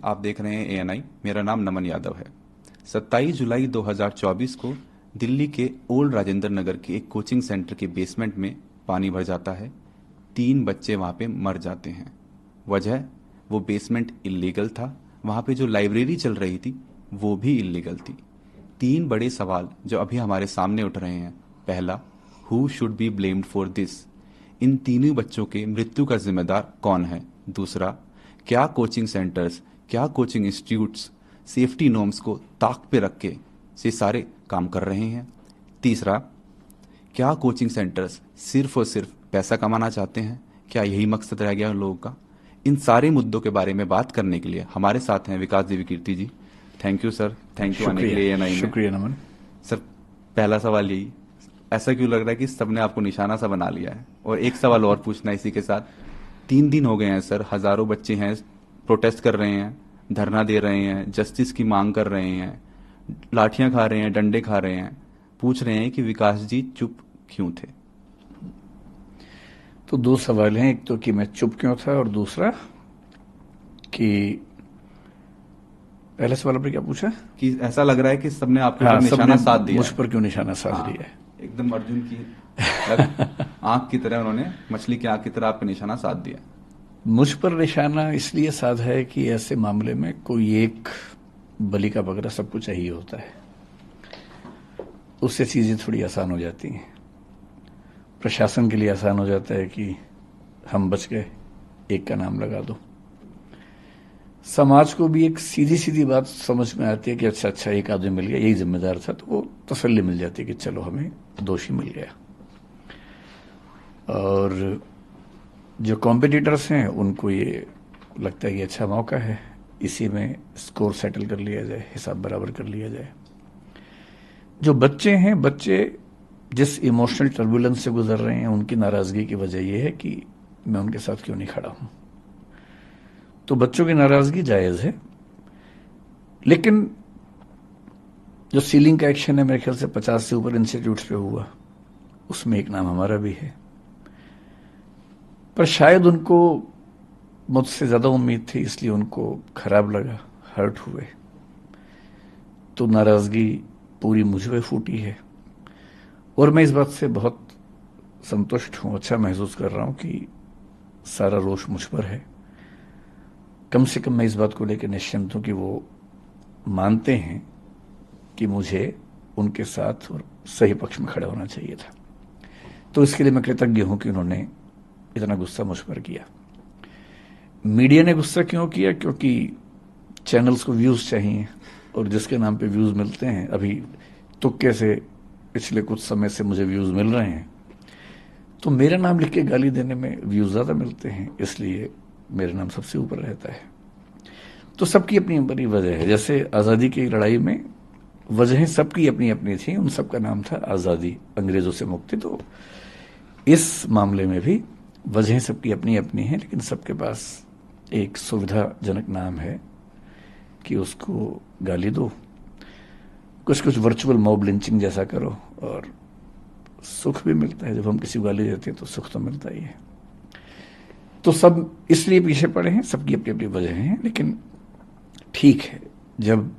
आप देख रहे हैं एएनआई। मेरा नाम नमन यादव है। 27 जुलाई 2024 को दिल्ली के ओल्ड राजेंद्र नगर के एक कोचिंग सेंटर के बेसमेंट में पानी भर जाता है। 3 बच्चे वहाँ पे मर जाते हैं। वजह, वो बेसमेंट इल्लीगल था। वहाँ पे जो लाइब्रेरी चल रही थी वो भी इल्लीगल थी। 3 बड़े सवाल जो अभी हमारे सामने उठ रहे हैं। पहला, who should be blamed for this? इन तीनों बच्चों के मृत्यु का जिम्मेदार कौन है? दूसरा, क्या कोचिंग सेंटर्स, क्या कोचिंग इंस्टीट्यूट्स सेफ्टी नॉर्म्स को ताक पे रख के से सारे काम कर रहे हैं? तीसरा, क्या कोचिंग सेंटर्स सिर्फ और सिर्फ पैसा कमाना चाहते हैं? क्या यही मकसद रह गया उन लोगों का? इन सारे मुद्दों के बारे में बात करने के लिए हमारे साथ हैं Vikas Devi Kirti ji. Thank you sir, thank you आने के शुक्रिया। लिए एएनआई में। शुक्रिया नमन। सर, पहला सवाल यही, ऐसा क्यों लग रहा है कि सबने आपको निशाना सा बना लिया है? और एक सवाल और पूछना है इसी के साथ। 3 दिन हो गए हैं सर, हजारों बच्चे हैं, प्रोटेस्ट कर रहे हैं, धरना दे रहे हैं, जस्टिस की मांग कर रहे हैं, लाठियां खा रहे हैं, डंडे खा रहे हैं, पूछ रहे हैं कि विकास जी चुप क्यों थे? तो दो सवाल हैं, एक तो कि मैं चुप क्यों था और दूसरा कि पहले सवाल आपने क्या पूछा? कि ऐसा लग रहा है कि सबने आपके ऊपर हाँ, सबने निशाना साध दिया मुझ है। पर क्यों निशाना साध हाँ, लिया है। एकदम अर्जुन की लग आंख की तरह उन्होंने, मछली की आंख की तरह आप पे निशाना साध दिया। मुझ पर निशाना इसलिए साधा है कि ऐसे मामले में कोई एक बलि का बकरा सबको चाहिए होता है, उससे चीजें थोड़ी आसान हो जाती हैं। प्रशासन के लिए आसान हो जाता है कि हम बच गए, एक का नाम लगा दो। समाज को भी एक सीधी सीधी बात समझ में आती है कि अच्छा अच्छा एक आदमी मिल गया, यही जिम्मेदार था, तो वो तसल्ली मिल जाती है कि चलो हमें दोषी मिल गया। और जो कॉम्पिटिटर्स हैं उनको ये लगता है कि अच्छा मौका है, इसी में स्कोर सेटल कर लिया जाए, हिसाब बराबर कर लिया जाए। जो बच्चे हैं, बच्चे जिस इमोशनल टर्बुलेंस से गुजर रहे हैं, उनकी नाराजगी की वजह यह है कि मैं उनके साथ क्यों नहीं खड़ा हूं। तो बच्चों की नाराजगी जायज है, लेकिन जो सीलिंग का एक्शन है मेरे ख्याल से 50 से ऊपर इंस्टीट्यूट्स पे हुआ, उसमें एक नाम हमारा भी है। पर शायद उनको मुझसे ज्यादा उम्मीद थी, इसलिए उनको खराब लगा, हर्ट हुए, तो नाराजगी पूरी मुझ पे फूटी है। और मैं इस बात से बहुत संतुष्ट हूं, अच्छा महसूस कर रहा हूं कि सारा रोष मुझ पर है। कम से कम मैं इस बात को लेकर निश्चिंत हूं कि वो मानते हैं कि मुझे उनके साथ और सही पक्ष में खड़ा होना चाहिए था। तो इसके लिए मैं कृतज्ञ हूं कि उन्होंने इतना गुस्सा मुझ पर किया। मीडिया ने गुस्सा क्यों किया? क्योंकि चैनल्स को व्यूज चाहिए, और जिसके नाम पे व्यूज मिलते हैं, अभी तुक्के से पिछले कुछ समय से मुझे व्यूज मिल रहे हैं, तो मेरा नाम लिख के गाली देने में व्यूज ज्यादा मिलते हैं, इसलिए मेरा नाम सबसे ऊपर रहता है। तो सबकी अपनी अपनी वजह है। जैसे आजादी की लड़ाई में वजहें सबकी अपनी अपनी थी, उन सबका नाम था आजादी, अंग्रेजों से मुक्ति। तो इस मामले में भी वजहें सबकी अपनी अपनी हैं, लेकिन सबके पास एक सुविधाजनक नाम है कि उसको गाली दो, कुछ कुछ वर्चुअल मॉब लिंचिंग जैसा करो, और सुख भी मिलता है। जब हम किसी को गाली देते हैं तो सुख तो मिलता ही है। तो सब इसलिए पीछे पड़े हैं, सबकी अपनी अपनी वजह हैं। लेकिन ठीक है, जब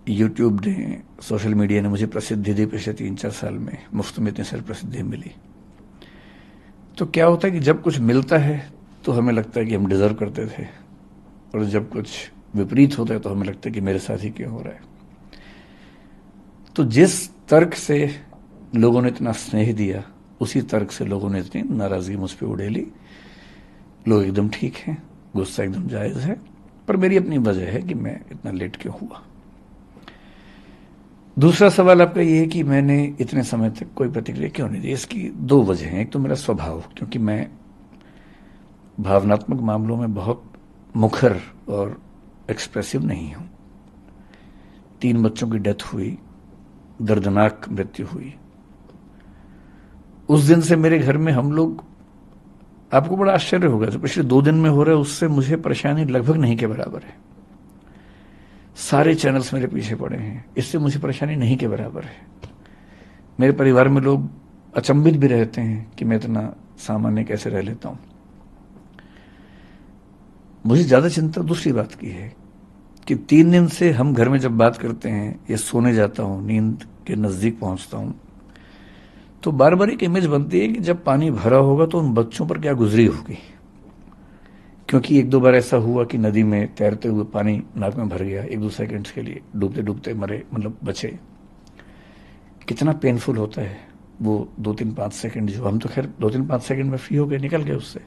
यूट्यूब ने, सोशल मीडिया ने मुझे प्रसिद्धि दी पिछले 3-4 साल में, मुफ्त में इतनी सारी प्रसिद्धि मिली, तो क्या होता है कि जब कुछ मिलता है तो हमें लगता है कि हम डिजर्व करते थे, और जब कुछ विपरीत होता है तो हमें लगता है कि मेरे साथ ही क्यों हो रहा है। तो जिस तर्क से लोगों ने इतना स्नेह दिया, उसी तर्क से लोगों ने इतनी नाराजगी मुझ पर उड़ेली। लोग एकदम ठीक हैं, गुस्सा एकदम जायज है, पर मेरी अपनी वजह है कि मैं इतना लेट क्यों हुआ। दूसरा सवाल आपका यह है कि मैंने इतने समय तक कोई प्रतिक्रिया क्यों नहीं दी। इसकी दो वजह हैं। एक तो मेरा स्वभाव, क्योंकि मैं भावनात्मक मामलों में बहुत मुखर और एक्सप्रेसिव नहीं हूं। 3 बच्चों की डेथ हुई, दर्दनाक मृत्यु हुई, उस दिन से मेरे घर में हम लोग, आपको बड़ा आश्चर्य होगा, जो पिछले 2 दिन में हो रहा है उससे मुझे परेशानी लगभग नहीं के बराबर है। सारे चैनल्स मेरे पीछे पड़े हैं, इससे मुझे परेशानी नहीं के बराबर है। मेरे परिवार में लोग अचंभित भी रहते हैं कि मैं इतना सामान्य कैसे रह लेता हूं। मुझे ज़्यादा चिंता दूसरी बात की है कि 3 दिन से हम घर में जब बात करते हैं या सोने जाता हूँ, नींद के नज़दीक पहुँचता हूँ, तो बार बार एक इमेज बनती है कि जब पानी भरा होगा तो उन बच्चों पर क्या गुजरी होगी। क्योंकि 1-2 बार ऐसा हुआ कि नदी में तैरते हुए पानी नाक में भर गया, 1-2 सेकंड्स के लिए डूबते डूबते मरे, मतलब बचे। कितना पेनफुल होता है वो 2-3-5 सेकंड, जो हम तो खैर 2-3-5 सेकंड में फ्री हो गए, निकल गए उससे।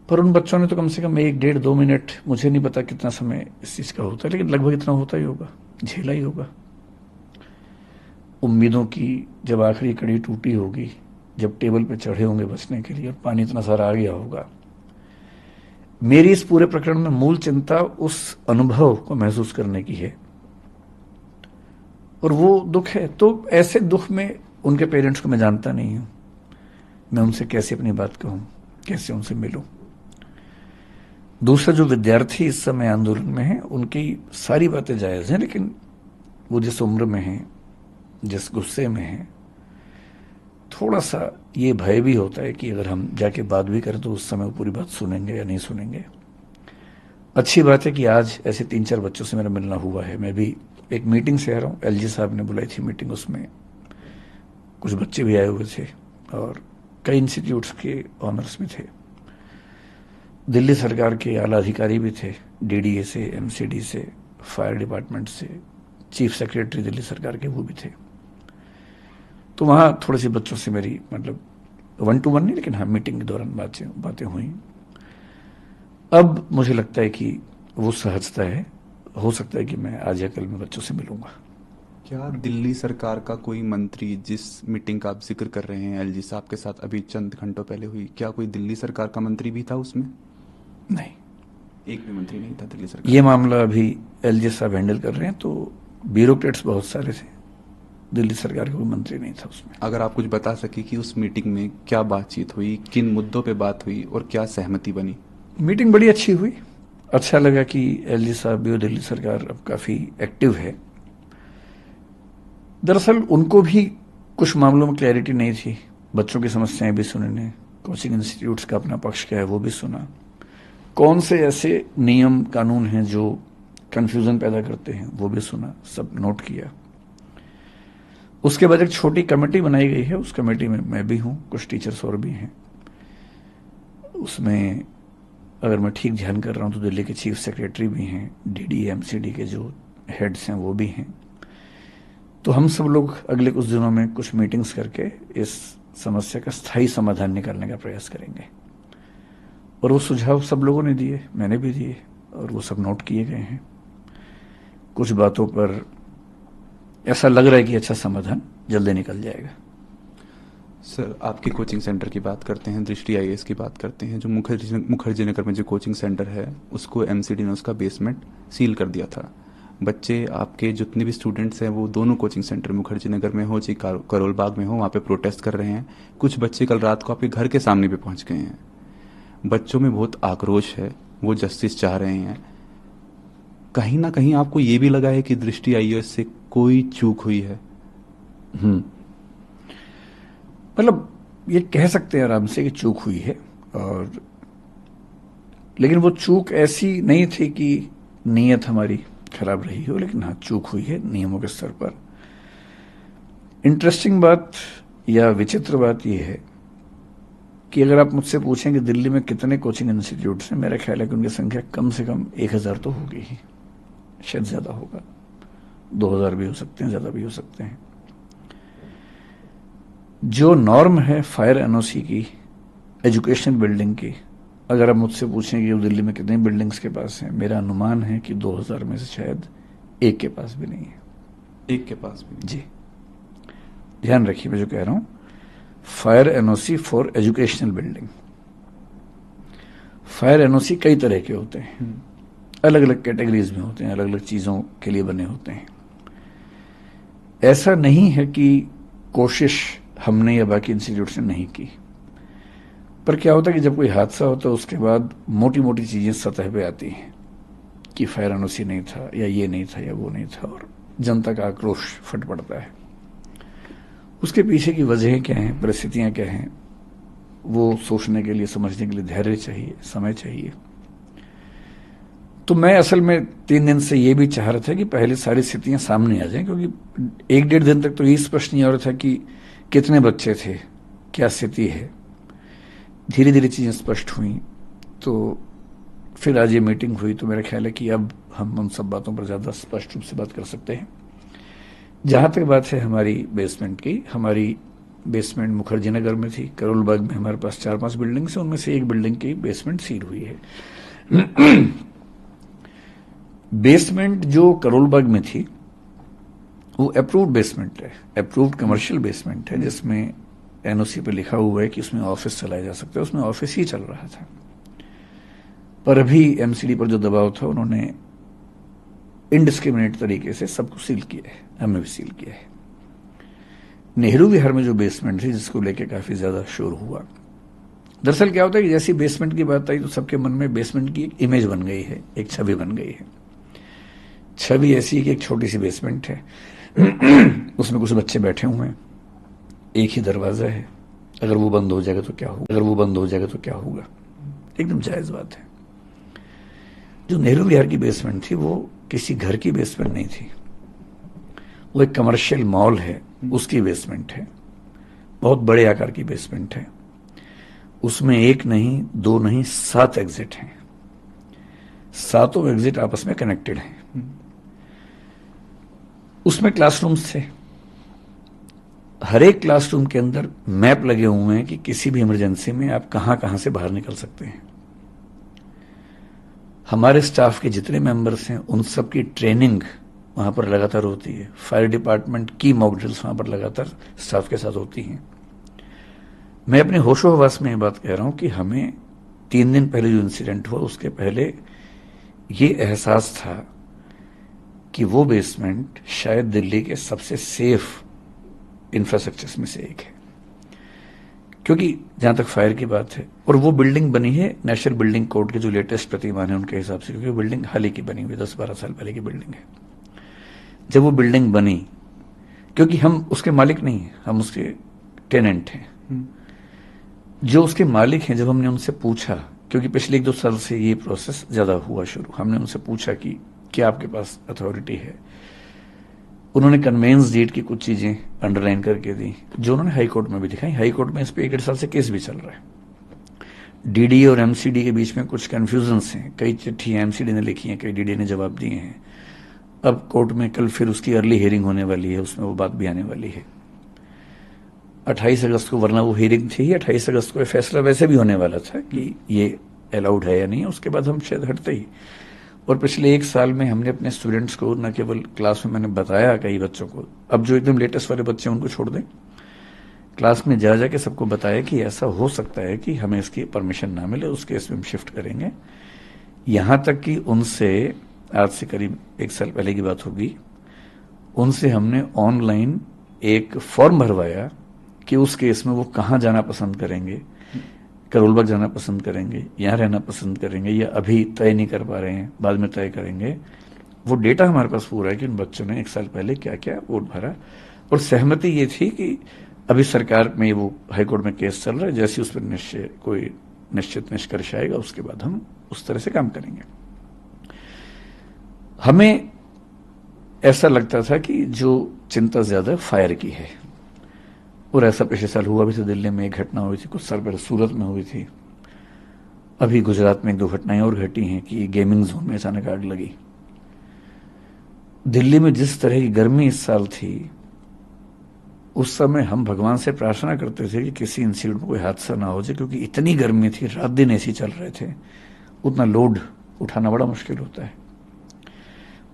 पर उन बच्चों ने तो कम से कम 1-1.5-2 मिनट, मुझे नहीं पता कितना समय इस चीज़ का होता है, लेकिन लगभग इतना होता ही होगा, झेला ही होगा। उम्मीदों की जब आखिरी कड़ी टूटी होगी, जब टेबल पे चढ़े होंगे बचने के लिए और पानी इतना सारा आ गया होगा। मेरी इस पूरे प्रकरण में मूल चिंता उस अनुभव को महसूस करने की है, और वो दुख है। तो ऐसे दुख में उनके पेरेंट्स को मैं जानता नहीं हूं, मैं उनसे कैसे अपनी बात कहूं, कैसे उनसे मिलूं। दूसरा, जो विद्यार्थी इस समय आंदोलन में हैं, उनकी सारी बातें जायज हैं, लेकिन वो जिस उम्र में हैं, जिस गुस्से में हैं, थोड़ा सा ये भय भी होता है कि अगर हम जाके बात भी करें तो उस समय वो पूरी बात सुनेंगे या नहीं सुनेंगे। अच्छी बात है कि आज ऐसे 3-4 बच्चों से मेरा मिलना हुआ है। मैं भी एक मीटिंग से आ रहा हूँ, एलजी साहब ने बुलाई थी मीटिंग, उसमें कुछ बच्चे भी आए हुए थे और कई इंस्टीट्यूट्स के ऑनर्स भी थे, दिल्ली सरकार के आला अधिकारी भी थे, डीडीए से, एमसीडी से, फायर डिपार्टमेंट से, चीफ सेक्रेटरी दिल्ली सरकार के वो भी थे। तो वहाँ थोड़े से बच्चों से मेरी, मतलब 1-to-1 नहीं, लेकिन हाँ मीटिंग के दौरान बातें हुई। अब मुझे लगता है कि वो सहजता है, हो सकता है कि मैं आज या कल में बच्चों से मिलूंगा। क्या दिल्ली सरकार का कोई मंत्री, जिस मीटिंग का आप जिक्र कर रहे हैं एलजी साहब के साथ अभी चंद घंटों पहले हुई, क्या कोई दिल्ली सरकार का मंत्री भी था उसमें? नहीं, एक भी मंत्री नहीं था दिल्ली सरकार ये का। मामला अभी एलजी साहब हैंडल कर रहे हैं, तो ब्यूरोक्रेट्स बहुत सारे थे, दिल्ली सरकार का कोई मंत्री नहीं था उसमें। अगर आप कुछ बता सके कि उस मीटिंग में क्या बातचीत हुई, किन मुद्दों पे बात हुई और क्या सहमति बनी? मीटिंग बड़ी अच्छी हुई, अच्छा लगा कि एलजी साहब भी और दिल्ली सरकार अब काफ़ी एक्टिव है। दरअसल उनको भी कुछ मामलों में क्लैरिटी नहीं थी, बच्चों की समस्याएं भी सुनने, कोचिंग इंस्टीट्यूट्स का अपना पक्ष क्या है वो भी सुना, कौन से ऐसे नियम कानून हैं जो कन्फ्यूज़न पैदा करते हैं वो भी सुना, सब नोट किया। उसके बाद एक छोटी कमेटी बनाई गई है, उस कमेटी में मैं भी हूँ, कुछ टीचर्स और भी हैं। उसमें अगर मैं ठीक ध्यान कर रहा हूँ तो दिल्ली के चीफ सेक्रेटरी भी हैं, डीडी एमसीडी के जो हेड्स हैं वो भी हैं। तो हम सब लोग अगले कुछ दिनों में कुछ मीटिंग्स करके इस समस्या का स्थायी समाधान निकालने का प्रयास करेंगे। और वो सुझाव सब लोगों ने दिए, मैंने भी दिए, और वो सब नोट किए गए हैं। कुछ बातों पर ऐसा लग रहा है कि अच्छा समाधान जल्दी निकल जाएगा। सर, आपके कोचिंग सेंटर की बात करते हैं, दृष्टि आईएएस की बात करते हैं। जो मुखर्जी नगर में जो कोचिंग सेंटर है, उसको एमसीडी ने उसका बेसमेंट सील कर दिया था। बच्चे आपके जितने भी स्टूडेंट्स हैं वो दोनों कोचिंग सेंटर, मुखर्जी नगर में हो चाहे करोल बाग में हो, वहाँ पे प्रोटेस्ट कर रहे हैं। कुछ बच्चे कल रात को आपके घर के सामने भी पहुँच गए हैं। बच्चों में बहुत आक्रोश है, वो जस्टिस चाह रहे हैं। कहीं ना कहीं आपको ये भी लगा है कि दृष्टि आईएएस से कोई चूक हुई है? मतलब ये कह सकते हैं आराम से कि चूक हुई है, और लेकिन वो चूक ऐसी नहीं थी कि नीयत हमारी खराब रही हो, लेकिन हाँ चूक हुई है नियमों के स्तर पर। इंटरेस्टिंग बात या विचित्र बात यह है कि अगर आप मुझसे पूछें कि दिल्ली में कितने कोचिंग इंस्टीट्यूट्स हैं, मेरा ख्याल है कि उनकी संख्या कम से कम 1000 तो होगी ही, शायद ज़्यादा होगा, 2000 भी हो सकते हैं, ज़्यादा भी हो सकते हैं। जो नॉर्म है फायर एनओसी की, एजुकेशनल बिल्डिंग की, अगर आप मुझसे पूछें कि वो दिल्ली में कितनी बिल्डिंग्स के पास हैं, मेरा अनुमान है कि 2000 में से शायद एक के पास भी नहीं है। एक के पास भी? जी, ध्यान रखिए मैं जो कह रहा हूं, fire NOC for educational building. Fire NOC कई तरह के होते हैं, अलग अलग कैटेगरीज में होते हैं, अलग अलग चीज़ों के लिए बने होते हैं। ऐसा नहीं है कि कोशिश हमने या बाकी इंस्टीट्यूट ने नहीं की, पर क्या होता है कि जब कोई हादसा होता है उसके बाद मोटी मोटी चीज़ें सतह पे आती हैं कि फायर एनओसी नहीं था, या ये नहीं था, या वो नहीं था, और जनता का आक्रोश फट पड़ता है। उसके पीछे की वजहें क्या हैं, परिस्थितियां क्या हैं, वो सोचने के लिए, समझने के लिए धैर्य चाहिए, समय चाहिए। तो मैं असल में 3 दिन से ये भी चाह रहा था कि पहले सारी स्थितियां सामने आ जाएं, क्योंकि 1-1.5 दिन तक तो ये स्पष्ट नहीं हो रहा था कि कितने बच्चे थे, क्या स्थिति है। धीरे धीरे चीज़ें स्पष्ट हुई, तो फिर आज ये मीटिंग हुई, तो मेरा ख्याल है कि अब हम उन सब बातों पर ज़्यादा स्पष्ट रूप से बात कर सकते हैं। जहाँ तक बात है हमारी बेसमेंट की, हमारी बेसमेंट मुखर्जी नगर में थी। करोल बाग में हमारे पास 4-5 बिल्डिंग्स हैं, उनमें से एक बिल्डिंग की बेसमेंट सील हुई है। बेसमेंट जो करोल बाग में थी वो अप्रूव्ड बेसमेंट है, अप्रूव्ड कमर्शियल बेसमेंट है, जिसमें एनओसी पे लिखा हुआ है कि उसमें ऑफिस चलाया जा सकता है। उसमें ऑफिस ही चल रहा था, पर अभी एमसीडी पर जो दबाव था, उन्होंने इनडिस्क्रिमिनेट तरीके से सबको सील किया है, हमें भी सील किया है। नेहरू विहार में जो बेसमेंट थी, जिसको लेके काफी ज्यादा शोर हुआ, दरअसल क्या होता है कि जैसी बेसमेंट की बात आई तो सबके मन में बेसमेंट की एक इमेज बन गई है, एक छवि बन गई है। छवि ऐसी है कि एक छोटी सी बेसमेंट है, उसमें कुछ बच्चे बैठे हुए हैं, एक ही दरवाजा है, अगर वो बंद हो जाएगा तो क्या होगा, अगर वो बंद हो जाएगा तो क्या होगा। एकदम जायज बात है। जो नेहरू विहार की बेसमेंट थी वो किसी घर की बेसमेंट नहीं थी, वो एक कमर्शियल मॉल है, उसकी बेसमेंट है। बहुत बड़े आकार की बेसमेंट है। उसमें 1 नहीं, 2 नहीं, 7 एग्जिट हैं। 7 एग्जिट आपस में कनेक्टेड हैं। उसमें क्लासरूम्स थे। हर एक क्लासरूम के अंदर मैप लगे हुए हैं कि किसी भी इमरजेंसी में आप कहां कहां से बाहर निकल सकते हैं। हमारे स्टाफ के जितने मेंबर्स हैं उन सब की ट्रेनिंग वहां पर लगातार होती है। फायर डिपार्टमेंट की मॉक ड्रिल्स वहां पर लगातार स्टाफ के साथ होती हैं। मैं अपने होशो हवास में ये बात कह रहा हूं कि हमें 3 दिन पहले जो इंसिडेंट हुआ, उसके पहले ये एहसास था कि वो बेसमेंट शायद दिल्ली के सबसे सेफ इंफ्रास्ट्रक्चर्स में से एक है, क्योंकि जहां तक फायर की बात है, और वो बिल्डिंग बनी है नेशनल बिल्डिंग कोड के जो लेटेस्ट प्रतिमान है उनके हिसाब से, क्योंकि बिल्डिंग हाल ही की बनी हुई, 10-12 साल पहले की बिल्डिंग है। जब वो बिल्डिंग बनी, क्योंकि हम उसके मालिक नहीं हैं, हम उसके टेनेंट हैं। जो उसके मालिक हैं, जब हमने उनसे पूछा, क्योंकि पिछले 1-2 साल से ये प्रोसेस ज्यादा हुआ शुरू, हमने उनसे पूछा कि क्या आपके पास अथॉरिटी है। उन्होंने कन्वेंस डीड की कुछ चीजें अंडरलाइन करके दी, जो उन्होंने हाई कोर्ट में भी दिखाई। हाई कोर्ट में इस पे 1-1.5 साल से केस भी चल रहा है। डीडी और एमसीडी के बीच में कुछ कंफ्यूजन्स हैं। कई चिट्ठियां एमसीडी ने लिखी हैं, कई डीडी ने जवाब दिए हैं। अब कोर्ट में कल फिर उसकी अर्ली हियरिंग होने वाली है, उसमें वो बात भी आने वाली है 28 अगस्त को, वरना वो हियरिंग थी 28 अगस्त को। फैसला वैसे भी होने वाला था कि ये अलाउड है या नहीं, उसके बाद हम शायद हटते ही। और पिछले 1 साल में हमने अपने स्टूडेंट्स को, न केवल क्लास में मैंने बताया कई बच्चों को, अब जो एकदम लेटेस्ट वाले बच्चे उनको छोड़ दें, क्लास में जा जाके सबको बताया कि ऐसा हो सकता है कि हमें इसकी परमिशन ना मिले, उस केस में हम शिफ्ट करेंगे। यहां तक कि उनसे, आज से करीब 1 साल पहले की बात होगी, उनसे हमने ऑनलाइन एक फॉर्म भरवाया कि उस केस में वो कहाँ जाना पसंद करेंगे, करोल बाग जाना पसंद करेंगे, यहाँ रहना पसंद करेंगे, या अभी तय नहीं कर पा रहे हैं, बाद में तय करेंगे। वो डेटा हमारे पास पूरा है कि उन बच्चों ने 1 साल पहले क्या क्या वोट भरा। और सहमति ये थी कि अभी सरकार में वो हाईकोर्ट में केस चल रहा है, जैसे उस पर कोई निश्चित निष्कर्ष आएगा, उसके बाद हम उस तरह से काम करेंगे। हमें ऐसा लगता था कि जो चिंता ज्यादा फायर की है, और ऐसा पिछले साल हुआ भी था। दिल्ली में एक घटना हुई थी, कुछ साल पहले सूरत में हुई थी, अभी गुजरात में 1-2 घटनाएं और घटी हैं कि गेमिंग जोन में अचानक आग लगी। दिल्ली में जिस तरह की गर्मी इस साल थी, उस समय हम भगवान से प्रार्थना करते थे कि किसी इंस्टीट्यूट में कोई हादसा ना हो जाए, क्योंकि इतनी गर्मी थी, रात दिन एसी चल रहे थे, उतना लोड उठाना बड़ा मुश्किल होता है।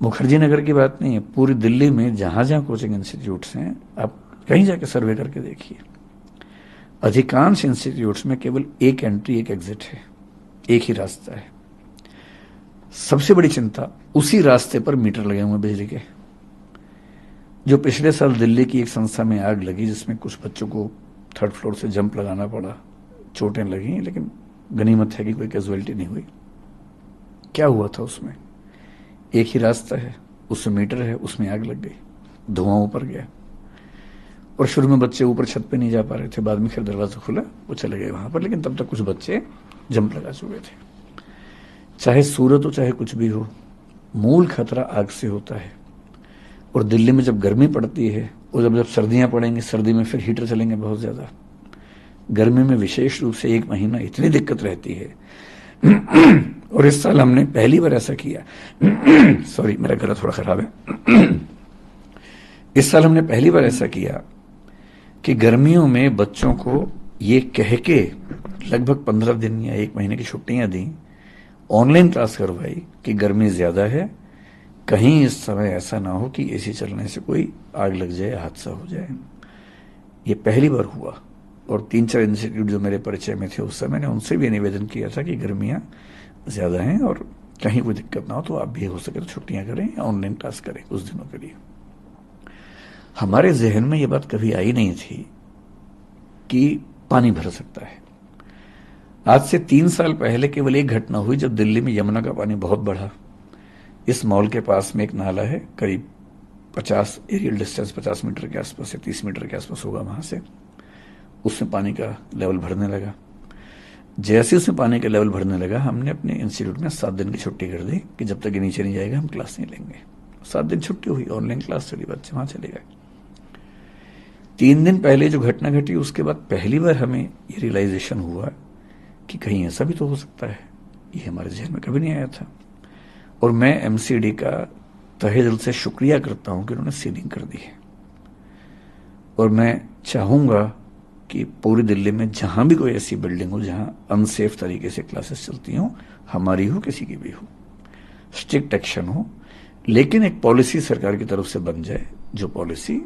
मुखर्जी नगर की बात नहीं है, पूरी दिल्ली में जहां जहां कोचिंग इंस्टीट्यूट्स हैं, आप कहीं जाके सर्वे करके देखिए, अधिकांश इंस्टीट्यूट्स में केवल एक एंट्री एक एग्जिट है, एक ही रास्ता है। सबसे बड़ी चिंता, उसी रास्ते पर मीटर लगे हुए बिजली के। जो पिछले साल दिल्ली की एक संस्था में आग लगी, जिसमें कुछ बच्चों को 3rd फ्लोर से जंप लगाना पड़ा, चोटें लगी, लेकिन गनीमत है कि कोई कैजुअलिटी नहीं हुई। क्या हुआ था उसमें? एक ही रास्ता है, उसमें मीटर है, उसमें आग लग गई, धुआं ऊपर गया। और शुरू में बच्चे ऊपर छत पे नहीं जा पा रहे थे, बाद में खैर दरवाजा खुला, वो चले गए वहां पर, लेकिन तब तक कुछ बच्चे जंप लगा चुके थे। चाहे सूरत हो चाहे कुछ भी हो, मूल खतरा आग से होता है। और दिल्ली में जब गर्मी पड़ती है और जब सर्दियां पड़ेंगी, सर्दी में फिर हीटर चलेंगे बहुत ज्यादा, गर्मी में विशेष रूप से 1 महीना इतनी दिक्कत रहती है। और इस साल हमने पहली बार ऐसा किया सॉरी, मेरा गला थोड़ा खराब है। इस साल हमने पहली बार ऐसा किया कि गर्मियों में बच्चों को ये कह के लगभग 15 दिन या 1 महीने की छुट्टियां दी, ऑनलाइन क्लास करवाई कि गर्मी ज्यादा है, कहीं इस समय ऐसा ना हो कि एसी चलने से कोई आग लग जाए, हादसा हो जाए। ये पहली बार हुआ। और 3-4 इंस्टीट्यूट जो मेरे परिचय में थे उस समय, मैंने उनसे भी निवेदन किया था कि गर्मियां ज्यादा हैं और कहीं कोई दिक्कत ना हो तो आप भी हो सके तो छुट्टियां करें या ऑनलाइन क्लास करें कुछ दिनों के लिए। हमारे जहन में ये बात कभी आई नहीं थी कि पानी भर सकता है। आज से 3 साल पहले केवल एक घटना हुई जब दिल्ली में यमुना का पानी बहुत बढ़ा। इस मॉल के पास में एक नाला है, करीब 50 एरियल डिस्टेंस 50 मीटर के आसपास या 30 मीटर के आसपास होगा, वहां से उसमें पानी का लेवल बढ़ने लगा। जैसे उसमें पानी का लेवल बढ़ने लगा, हमने अपने इंस्टीट्यूट में 7 दिन की छुट्टी कर दी कि जब तक ये नीचे नहीं जाएगा हम क्लास नहीं लेंगे। 7 दिन छुट्टी हुई, ऑनलाइन क्लास चली, बच्चे वहां चले गए। 3 दिन पहले जो घटना घटी उसके बाद पहली बार हमें ये रियलाइजेशन हुआ कि कहीं ऐसा भी तो हो सकता है। ये हमारे जहन में कभी नहीं आया था। और मैं एमसीडी का तहे दिल से शुक्रिया करता हूं कि उन्होंने सीलिंग कर दी है। और मैं चाहूंगा कि पूरी दिल्ली में जहां भी कोई ऐसी बिल्डिंग हो जहां अनसेफ तरीके से क्लासेस चलती हों, हमारी हो किसी की भी हो, स्ट्रिक्ट एक्शन हो, लेकिन एक पॉलिसी सरकार की तरफ से बन जाए जो पॉलिसी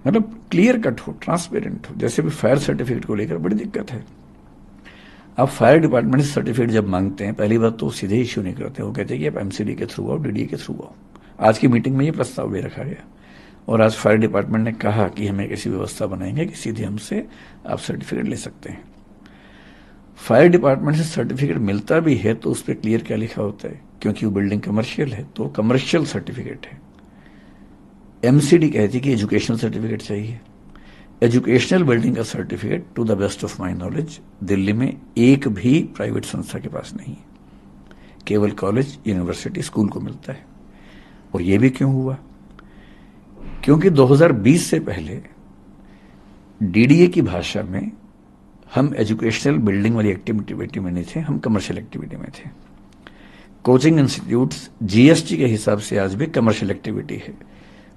मतलब क्लियर कट हो, ट्रांसपेरेंट हो। जैसे भी फायर सर्टिफिकेट को लेकर बड़ी दिक्कत है। आप फायर डिपार्टमेंट से सर्टिफिकेट जब मांगते हैं, पहली बात तो सीधे इश्यू नहीं करते, वो कहते हैं कि आप एमसीडी के थ्रू आओ, डीडीए के थ्रू आओ। आज की मीटिंग में ये प्रस्ताव भी रखा गया और आज फायर डिपार्टमेंट ने कहा कि हमें ऐसी व्यवस्था बनाएंगे कि सीधे हमसे आप सर्टिफिकेट ले सकते हैं। फायर डिपार्टमेंट से सर्टिफिकेट मिलता भी है तो उस पर क्लियर क्या लिखा होता है, क्योंकि वो बिल्डिंग कमर्शियल है तो कमर्शियल सर्टिफिकेट है। एमसीडी कहती है कि एजुकेशनल सर्टिफिकेट चाहिए। एजुकेशनल बिल्डिंग का certificate to the best of my knowledge Delhi में एक भी प्राइवेट संस्था के पास नहीं है, केवल कॉलेज, यूनिवर्सिटी, स्कूल को मिलता है। और यह भी क्यों हुआ? क्योंकि 2020 से पहले डीडीए की भाषा में हम एजुकेशनल बिल्डिंग वाली एक्टिविटी में नहीं थे, हम कमर्शियल एक्टिविटी में थे। कोचिंग इंस्टीट्यूट्स जीएसटी के हिसाब से आज भी कमर्शियल एक्टिविटी है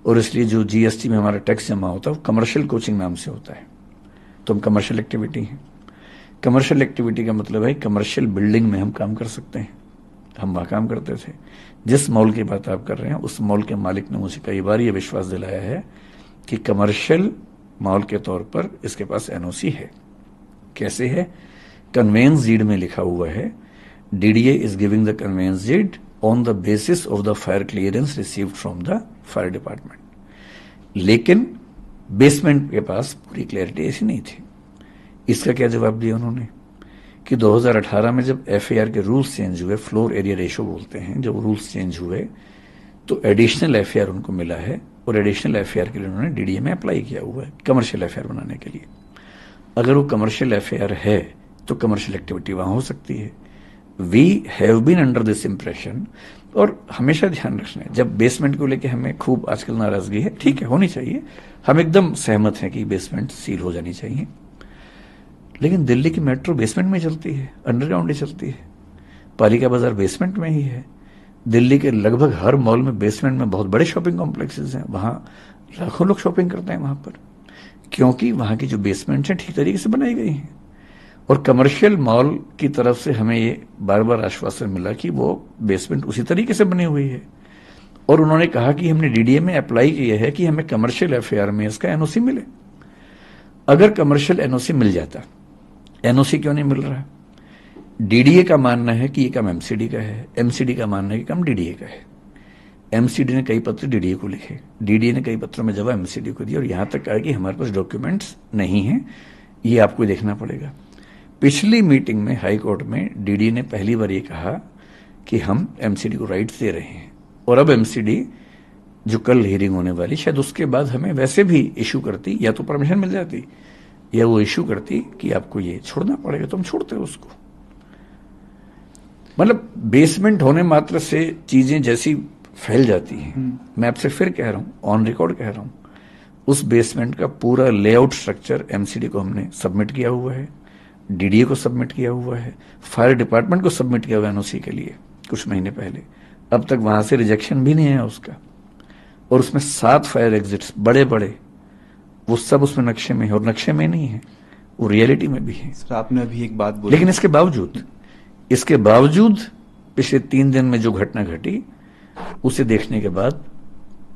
और इसलिए जो जीएसटी में हमारा टैक्स जमा होता है वो कमर्शियल कोचिंग नाम से होता है, तो हम कमर्शियल एक्टिविटी हैं। कमर्शियल एक्टिविटी का मतलब है कमर्शियल बिल्डिंग में हम काम कर सकते हैं। हम वहां काम करते थे। जिस मॉल की बात आप कर रहे हैं उस मॉल के मालिक ने मुझे कई बार यह विश्वास दिलाया है कि कमर्शियल मॉल के तौर पर इसके पास एनओसी है। कैसे है? कन्वेंस डीड में लिखा हुआ है, DDA is giving the conveyance deed on the basis of the fire clearance received from the fire department. लेकिन बेसमेंट के पास पूरी क्लैरिटी ऐसी नहीं थी। इसका क्या जवाब दिया उन्होंने कि 2018 में जब एफएआर के रूल्स चेंज हुए, फ्लोर एरिया रेशो बोलते हैं, जब रूल्स चेंज हुए तो एडिशनल एफएआर उनको मिला है और एडिशनल एफएआर के लिए उन्होंने डीडीए में अप्लाई किया हुआ है कमर्शियल एफएआर बनाने के लिए। अगर वो कमर्शियल एफएआर है तो कमर्शियल एक्टिविटी वहां हो सकती है। We have been under this impression. और हमेशा ध्यान रखना है, जब बेसमेंट को लेके हमें खूब आजकल नाराजगी है, ठीक है होनी चाहिए, हम एकदम सहमत हैं कि बेसमेंट सील हो जानी चाहिए, लेकिन दिल्ली की मेट्रो बेसमेंट में चलती है, अंडरग्राउंड ही चलती है। पालिका बाजार बेसमेंट में ही है। दिल्ली के लगभग हर मॉल में बेसमेंट में बहुत बड़े शॉपिंग कॉम्प्लेक्सेस हैं, वहां लाखों लोग शॉपिंग करते हैं वहां पर, क्योंकि वहां की जो बेसमेंट है ठीक तरीके से बनाई गई हैं। और कमर्शियल मॉल की तरफ से हमें ये बार बार आश्वासन मिला कि वो बेसमेंट उसी तरीके से बनी हुई है। और उन्होंने कहा कि हमने डीडीए में अप्लाई किया है कि हमें कमर्शियल एफएआर में इसका एनओसी मिले। अगर कमर्शियल एनओसी मिल जाता, एनओसी क्यों नहीं मिल रहा? डीडीए का मानना है कि ये काम एमसीडी का है, एमसीडी का मानना है कि काम डीडीए का है। एमसीडी ने कई पत्र डीडीए को लिखे, डीडीए ने कई पत्रों में जवाब एमसीडी को दिया और यहां तक कहा कि हमारे पास डॉक्यूमेंट्स नहीं है, ये आपको देखना पड़ेगा। पिछली मीटिंग में हाई कोर्ट में डीडीए ने पहली बार ये कहा कि हम एमसीडी को राइट्स दे रहे हैं और अब एमसीडी जो कल हियरिंग होने वाली, शायद उसके बाद हमें वैसे भी इशू करती, या तो परमिशन मिल जाती या वो इशू करती कि आपको ये छोड़ना पड़ेगा, तो हम छोड़ते उसको। मतलब बेसमेंट होने मात्र से चीजें जैसी फैल जाती हैं। मैं आपसे फिर कह रहा हूं, ऑन रिकॉर्ड कह रहा हूं, उस बेसमेंट का पूरा लेआउट स्ट्रक्चर एमसीडी को हमने सबमिट किया हुआ है, डीडीए को सबमिट किया हुआ है, फायर डिपार्टमेंट को सबमिट किया हुआ है एनओसी के लिए कुछ महीने पहले। अब तक वहां से रिजेक्शन भी नहीं है उसका। और उसमें 7 फायर एग्जिट्स बड़े बड़े, वो सब उसमें नक्शे में है, और नक्शे में नहीं है, वो रियलिटी में भी है। सर आपने अभी एक बात बोली, लेकिन इसके बावजूद पिछले 3 दिन में जो घटना घटी, उसे देखने के बाद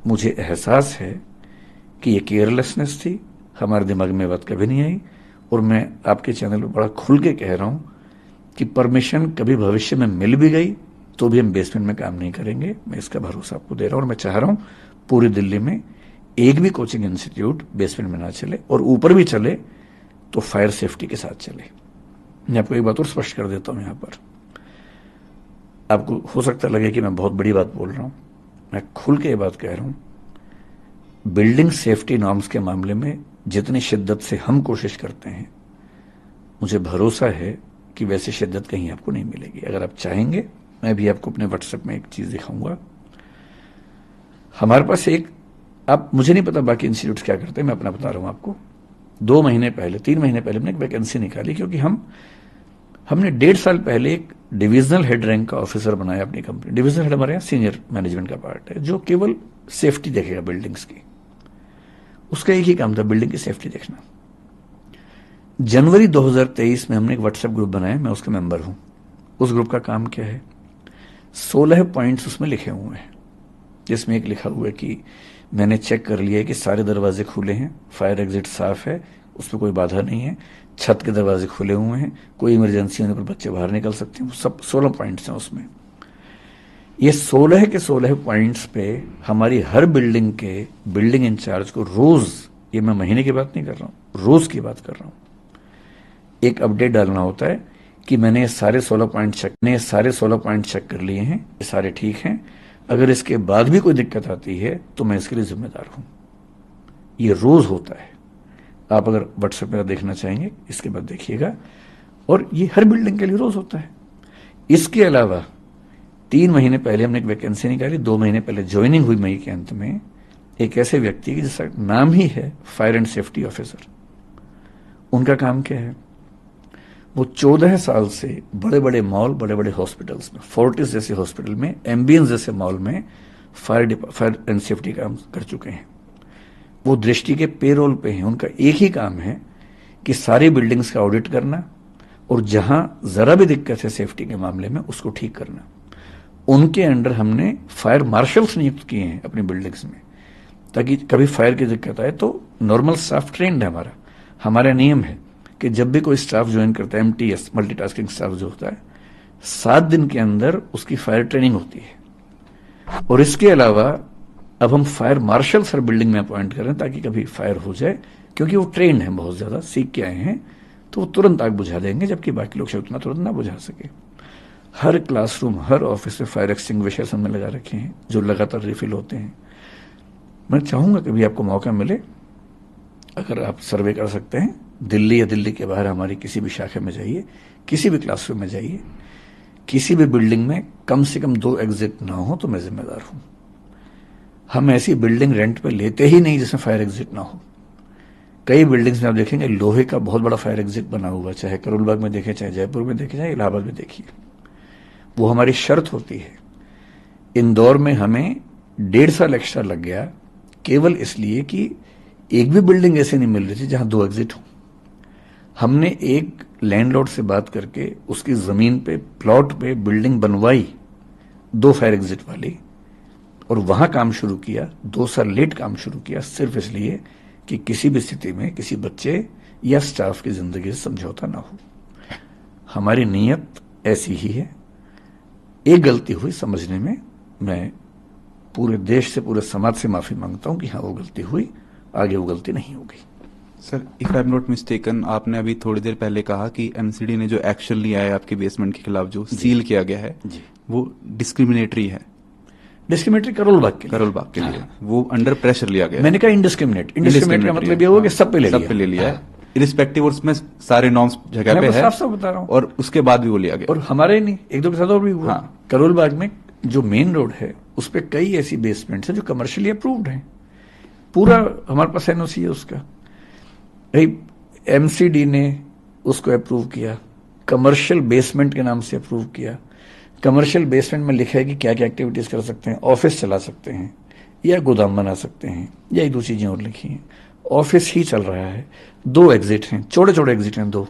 मुझे एहसास है कि ये केयरलेसनेस थी, हमारे दिमाग में बात कभी नहीं आई। और मैं आपके चैनल पर बड़ा खुल के कह रहा हूं कि परमिशन कभी भविष्य में मिल भी गई तो भी हम बेसमेंट में काम नहीं करेंगे। मैं इसका भरोसा आपको दे रहा हूं, और मैं चाह रहा हूं पूरी दिल्ली में एक भी कोचिंग इंस्टीट्यूट बेसमेंट में ना चले, और ऊपर भी चले तो फायर सेफ्टी के साथ चले। मैं आपको एक बात और स्पष्ट कर देता हूं, यहां पर आपको हो सकता लगे कि मैं बहुत बड़ी बात बोल रहा हूं, मैं खुल के ये बात कह रहा हूं। बिल्डिंग सेफ्टी नॉर्म्स के मामले में जितनी शिद्दत से हम कोशिश करते हैं, मुझे भरोसा है कि वैसी शिद्दत कहीं आपको नहीं मिलेगी। अगर आप चाहेंगे, मैं भी आपको अपने व्हाट्सएप में एक चीज दिखाऊंगा। हमारे पास एक, आप, मुझे नहीं पता बाकी इंस्टीट्यूट्स क्या करते हैं, मैं अपना बता रहा हूं आपको। 2 महीने पहले, 3 महीने पहले हमने एक वैकेंसी निकाली, क्योंकि हमने 1.5 साल पहले एक डिविजनल हेड रैंक का ऑफिसर बनाया अपनी कंपनी। डिविजनल हेड हमारे यहाँ सीनियर मैनेजमेंट का पार्ट है, जो केवल सेफ्टी देखेगा बिल्डिंग्स की। उसका एक ही काम था, बिल्डिंग की सेफ्टी देखना। जनवरी 2023 में हमने एक व्हाट्सएप ग्रुप बनाया, मैं उसका मेंबर हूं। उस ग्रुप का काम क्या है, 16 पॉइंट्स उसमें लिखे हुए हैं, जिसमें एक लिखा हुआ है कि मैंने चेक कर लिया है कि सारे दरवाजे खुले हैं, फायर एग्जिट साफ है, उसमें कोई बाधा नहीं है, छत के दरवाजे खुले हुए हैं, कोई इमरजेंसी होने पर बच्चे बाहर निकल सकते हैं। वो सब 16 पॉइंट्स हैं उसमें। ये 16 के 16 पॉइंट्स पे हमारी हर बिल्डिंग के बिल्डिंग इंचार्ज को रोज, ये मैं महीने की बात नहीं कर रहा हूं, रोज की बात कर रहा हूं, एक अपडेट डालना होता है कि मैंने ये सारे 16 पॉइंट चेक कर लिए हैं, ये सारे ठीक हैं। अगर इसके बाद भी कोई दिक्कत आती है तो मैं इसके लिए जिम्मेदार हूं। ये रोज होता है। आप अगर व्हाट्सएप मेरा देखना चाहेंगे, इसके बाद देखिएगा। और ये हर बिल्डिंग के लिए रोज होता है। इसके अलावा 3 महीने पहले हमने एक वैकेंसी निकाली, 2 महीने पहले ज्वाइनिंग हुई मई के अंत में, एक ऐसे व्यक्ति की जिसका नाम ही है फायर एंड सेफ्टी ऑफिसर। उनका काम क्या है, वो 14 साल से बड़े बड़े मॉल, बड़े बड़े हॉस्पिटल्स में, फोर्टिस जैसे हॉस्पिटल में, एम्बियंस जैसे मॉल में फायर एंड सेफ्टी काम कर चुके हैं। वो दृष्टि के पेरोल पे हैं। उनका एक ही काम है कि सारी बिल्डिंग्स का ऑडिट करना, और जहां जरा भी दिक्कत है सेफ्टी के मामले में उसको ठीक करना। उनके अंडर हमने फायर मार्शल्स नियुक्त किए हैं अपनी बिल्डिंग्स में, ताकि कभी फायर की दिक्कत आए तो नॉर्मल स्टाफ ट्रेंड है हमारा नियम है कि जब भी कोई स्टाफ ज्वाइन करता है, एमटीएस मल्टीटास्किंग स्टाफ जो होता है, 7 दिन के अंदर उसकी फायर ट्रेनिंग होती है। और इसके अलावा अब हम फायर मार्शल हर बिल्डिंग में अपॉइंट करें, ताकि कभी फायर हो जाए, क्योंकि वो ट्रेंड है, बहुत ज्यादा सीख के आए हैं, तो वो तुरंत आग बुझा देंगे, जबकि बाकी लोग शायद उतना तुरंत ना बुझा सके। हर क्लासरूम, हर ऑफिस में फायर एक्सटिंग्विशर्स हमने लगा रखे हैं, जो लगातार रिफिल होते हैं। मैं चाहूंगा कभी आपको मौका मिले, अगर आप सर्वे कर सकते हैं, दिल्ली या दिल्ली के बाहर हमारी किसी भी शाखा में जाइए, किसी भी क्लासरूम में जाइए, किसी भी बिल्डिंग में कम से कम 2 एग्जिट ना हो तो मैं जिम्मेदार हूं। हम ऐसी बिल्डिंग रेंट पे लेते ही नहीं जिसमें फायर एग्जिट ना हो। कई बिल्डिंग्स में आप देखेंगे लोहे का बहुत बड़ा फायर एग्जिट बना हुआ, चाहे करोल बाग में देखें, चाहे जयपुर में देखें, चाहे इलाहाबाद में देखिए। वो हमारी शर्त होती है। इंदौर में हमें 1.5 साल एक्स्ट्रा लग गया, केवल इसलिए कि एक भी बिल्डिंग ऐसे नहीं मिल रही थी जहां 2 एग्जिट हो। हमने एक लैंडलॉर्ड से बात करके उसकी जमीन पे, प्लॉट पे बिल्डिंग बनवाई 2 फायर एग्जिट वाली, और वहां काम शुरू किया। 2 साल लेट काम शुरू किया, सिर्फ इसलिए कि किसी भी स्थिति में किसी बच्चे या स्टाफ की जिंदगी से समझौता ना हो। हमारी नीयत ऐसी ही है। एक गलती हुई समझने में, मैं पूरे देश से, पूरे समाज से माफी मांगता हूं कि हाँ वो गलती हुई, आगे वो गलती नहीं होगी। Sir, if I am not mistaken, आपने अभी थोड़ी देर पहले कहा कि एमसीडी ने जो एक्शन लिया है आपके बेसमेंट के खिलाफ, जो सील किया गया है, वो डिस्क्रिमिनेटरी है। डिस्क्रिमिनेटरी करोल बाग के लिए, करोल बाग के लिए वो अंडर प्रेशर लिया गया। मैंने कहा इनडिस्क्रिमिनेट का मतलब ये हुआ कि सब पे ले लिया, सब पे ले लिया है, इरिस्पेक्टिव, और उसमें सारे नॉर्म्स जगह पे है, साफ साफ बता रहा हूँ, और उसके बाद भी वो लिया गया। और हमारे नहीं, एक दो के साथ और भी हुआ। करोल बाग में जो मेन रोड है उस पर कई ऐसी बेसमेंट्स है जो कमर्शियली अप्रूव्ड हैं, पूरा हमारे पास एनओसी है उसका, भाई एमसीडी ने उसको अप्रूव किया, कमर्शियल बेसमेंट के नाम से अप्रूव किया। कमर्शियल बेसमेंट में लिखा है कि क्या क्या एक्टिविटीज कर सकते हैं, ऑफिस चला सकते हैं या गोदाम बना सकते हैं, या एक दो चीजें और लिखी हैं। ऑफिस ही चल रहा है, 2 एग्जिट हैं, छोटे छोटे एग्जिट हैं 2,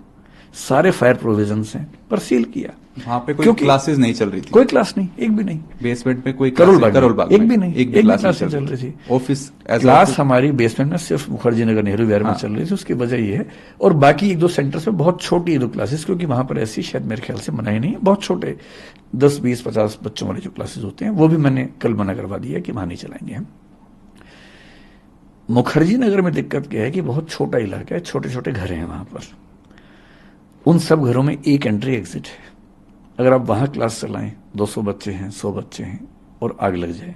सारे फायर प्रोविजंस हैं, पर सील किया। वहां पे कोई क्लासेस नहीं चल रही थी, कोई क्लास नहीं, एक भी नहीं। बेसमेंट में कोई करोल बाग एक भी नहीं, एक भी क्लास नहीं चल रही थी। ऑफिस क्लास हमारी बेसमेंट में सिर्फ मुखर्जी नगर नेहरू विहार में चल रही थी। उसकी वजह ये है, और बाकी 1-2 सेंटर्स में बहुत छोटी 2 क्लासेस, क्योंकि वहां पर ऐसी शायद मेरे ख्याल से मनाही नहीं है, बहुत छोटे 10, 20, 50 बच्चों वाले जो क्लासेस होते हैं, वो भी मैंने कल मना करवा दिया कि वहां नहीं चलाएंगे हम। मुखर्जी नगर में दिक्कत क्या है कि बहुत छोटा इलाका है, छोटे छोटे घर हैं वहां पर, उन सब घरों में एक एंट्री एग्जिट है। अगर आप वहां क्लास चलाएं, 200 बच्चे हैं, 100 बच्चे हैं, और आग लग जाए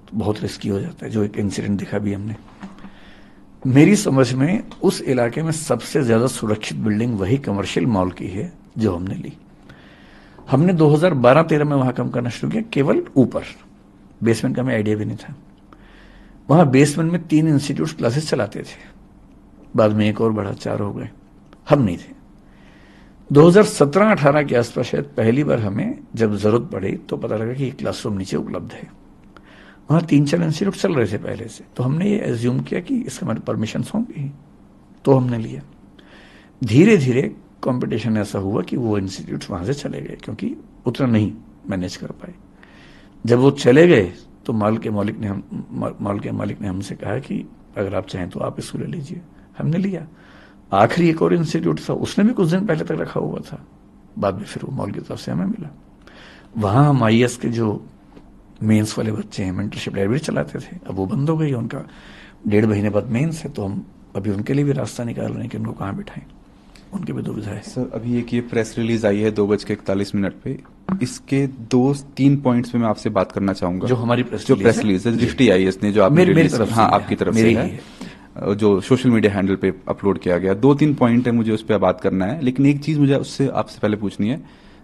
तो बहुत रिस्की हो जाता है, जो एक इंसिडेंट दिखा भी हमने। मेरी समझ में उस इलाके में सबसे ज्यादा सुरक्षित बिल्डिंग वही कमर्शियल मॉल की है जो हमने ली। हमने 2012-13 में वहां काम करना शुरू किया, केवल ऊपर, बेसमेंट का हमें आइडिया भी नहीं था। वहां बेसमेंट में 3 इंस्टीट्यूट क्लासेस चलाते थे, बाद में एक और बढ़ा, 4 हो गए, हम नहीं थे। 2017-18 के आसपास शायद पहली बार हमें जब जरूरत पड़ी तो पता लगा कि क्लासरूम नीचे उपलब्ध है। वहां 3-4 इंस्टीट्यूट चल रहे थे पहले से, तो हमने ये एज्यूम किया कि इसके हमारे परमिशन होंगी, तो हमने लिया। धीरे धीरे कंपटीशन ऐसा हुआ कि वो इंस्टीट्यूट वहां से चले गए, क्योंकि उतना नहीं मैनेज कर पाए। जब वो चले गए तो मॉल के मालिक ने हमसे कहा कि अगर आप चाहें तो आप इसको ले लीजिए। हमने लिया। आखिरी एक और इंस्टीट्यूट था, उसने भी कुछ दिन पहले तक रखा हुआ था, बाद में फिर वो मॉल की तरफ से हमें मिला। वहां हम आईएएस के जो मेंस वाले बच्चे हैं, मेंटरशिप लाइब्रेरी चलाते थे, अब वो बंद हो गई, उनका 1.5 महीने बाद मेंस है, तो हम अभी उनके लिए भी रास्ता निकाल रहे हैं कि उनको कहाँ बिठाएं, उनकी भी दुविधा है। सर, अभी एक ये प्रेस रिलीज आई है 2:41 पे, इसके 2-3 पॉइंट्स पे मैं आपसे बात करना चाहूंगा। जो हमारी प्रेस रिलीज है, दृष्टि आईएएस ने जो आपकी आपकी तरफ से है, जो सोशल मीडिया हैंडल पे अपलोड किया गया, 2-3 पॉइंट है, मुझे उस पर बात करना है। लेकिन एक चीज मुझे उससे आपसे पहले पूछनी है,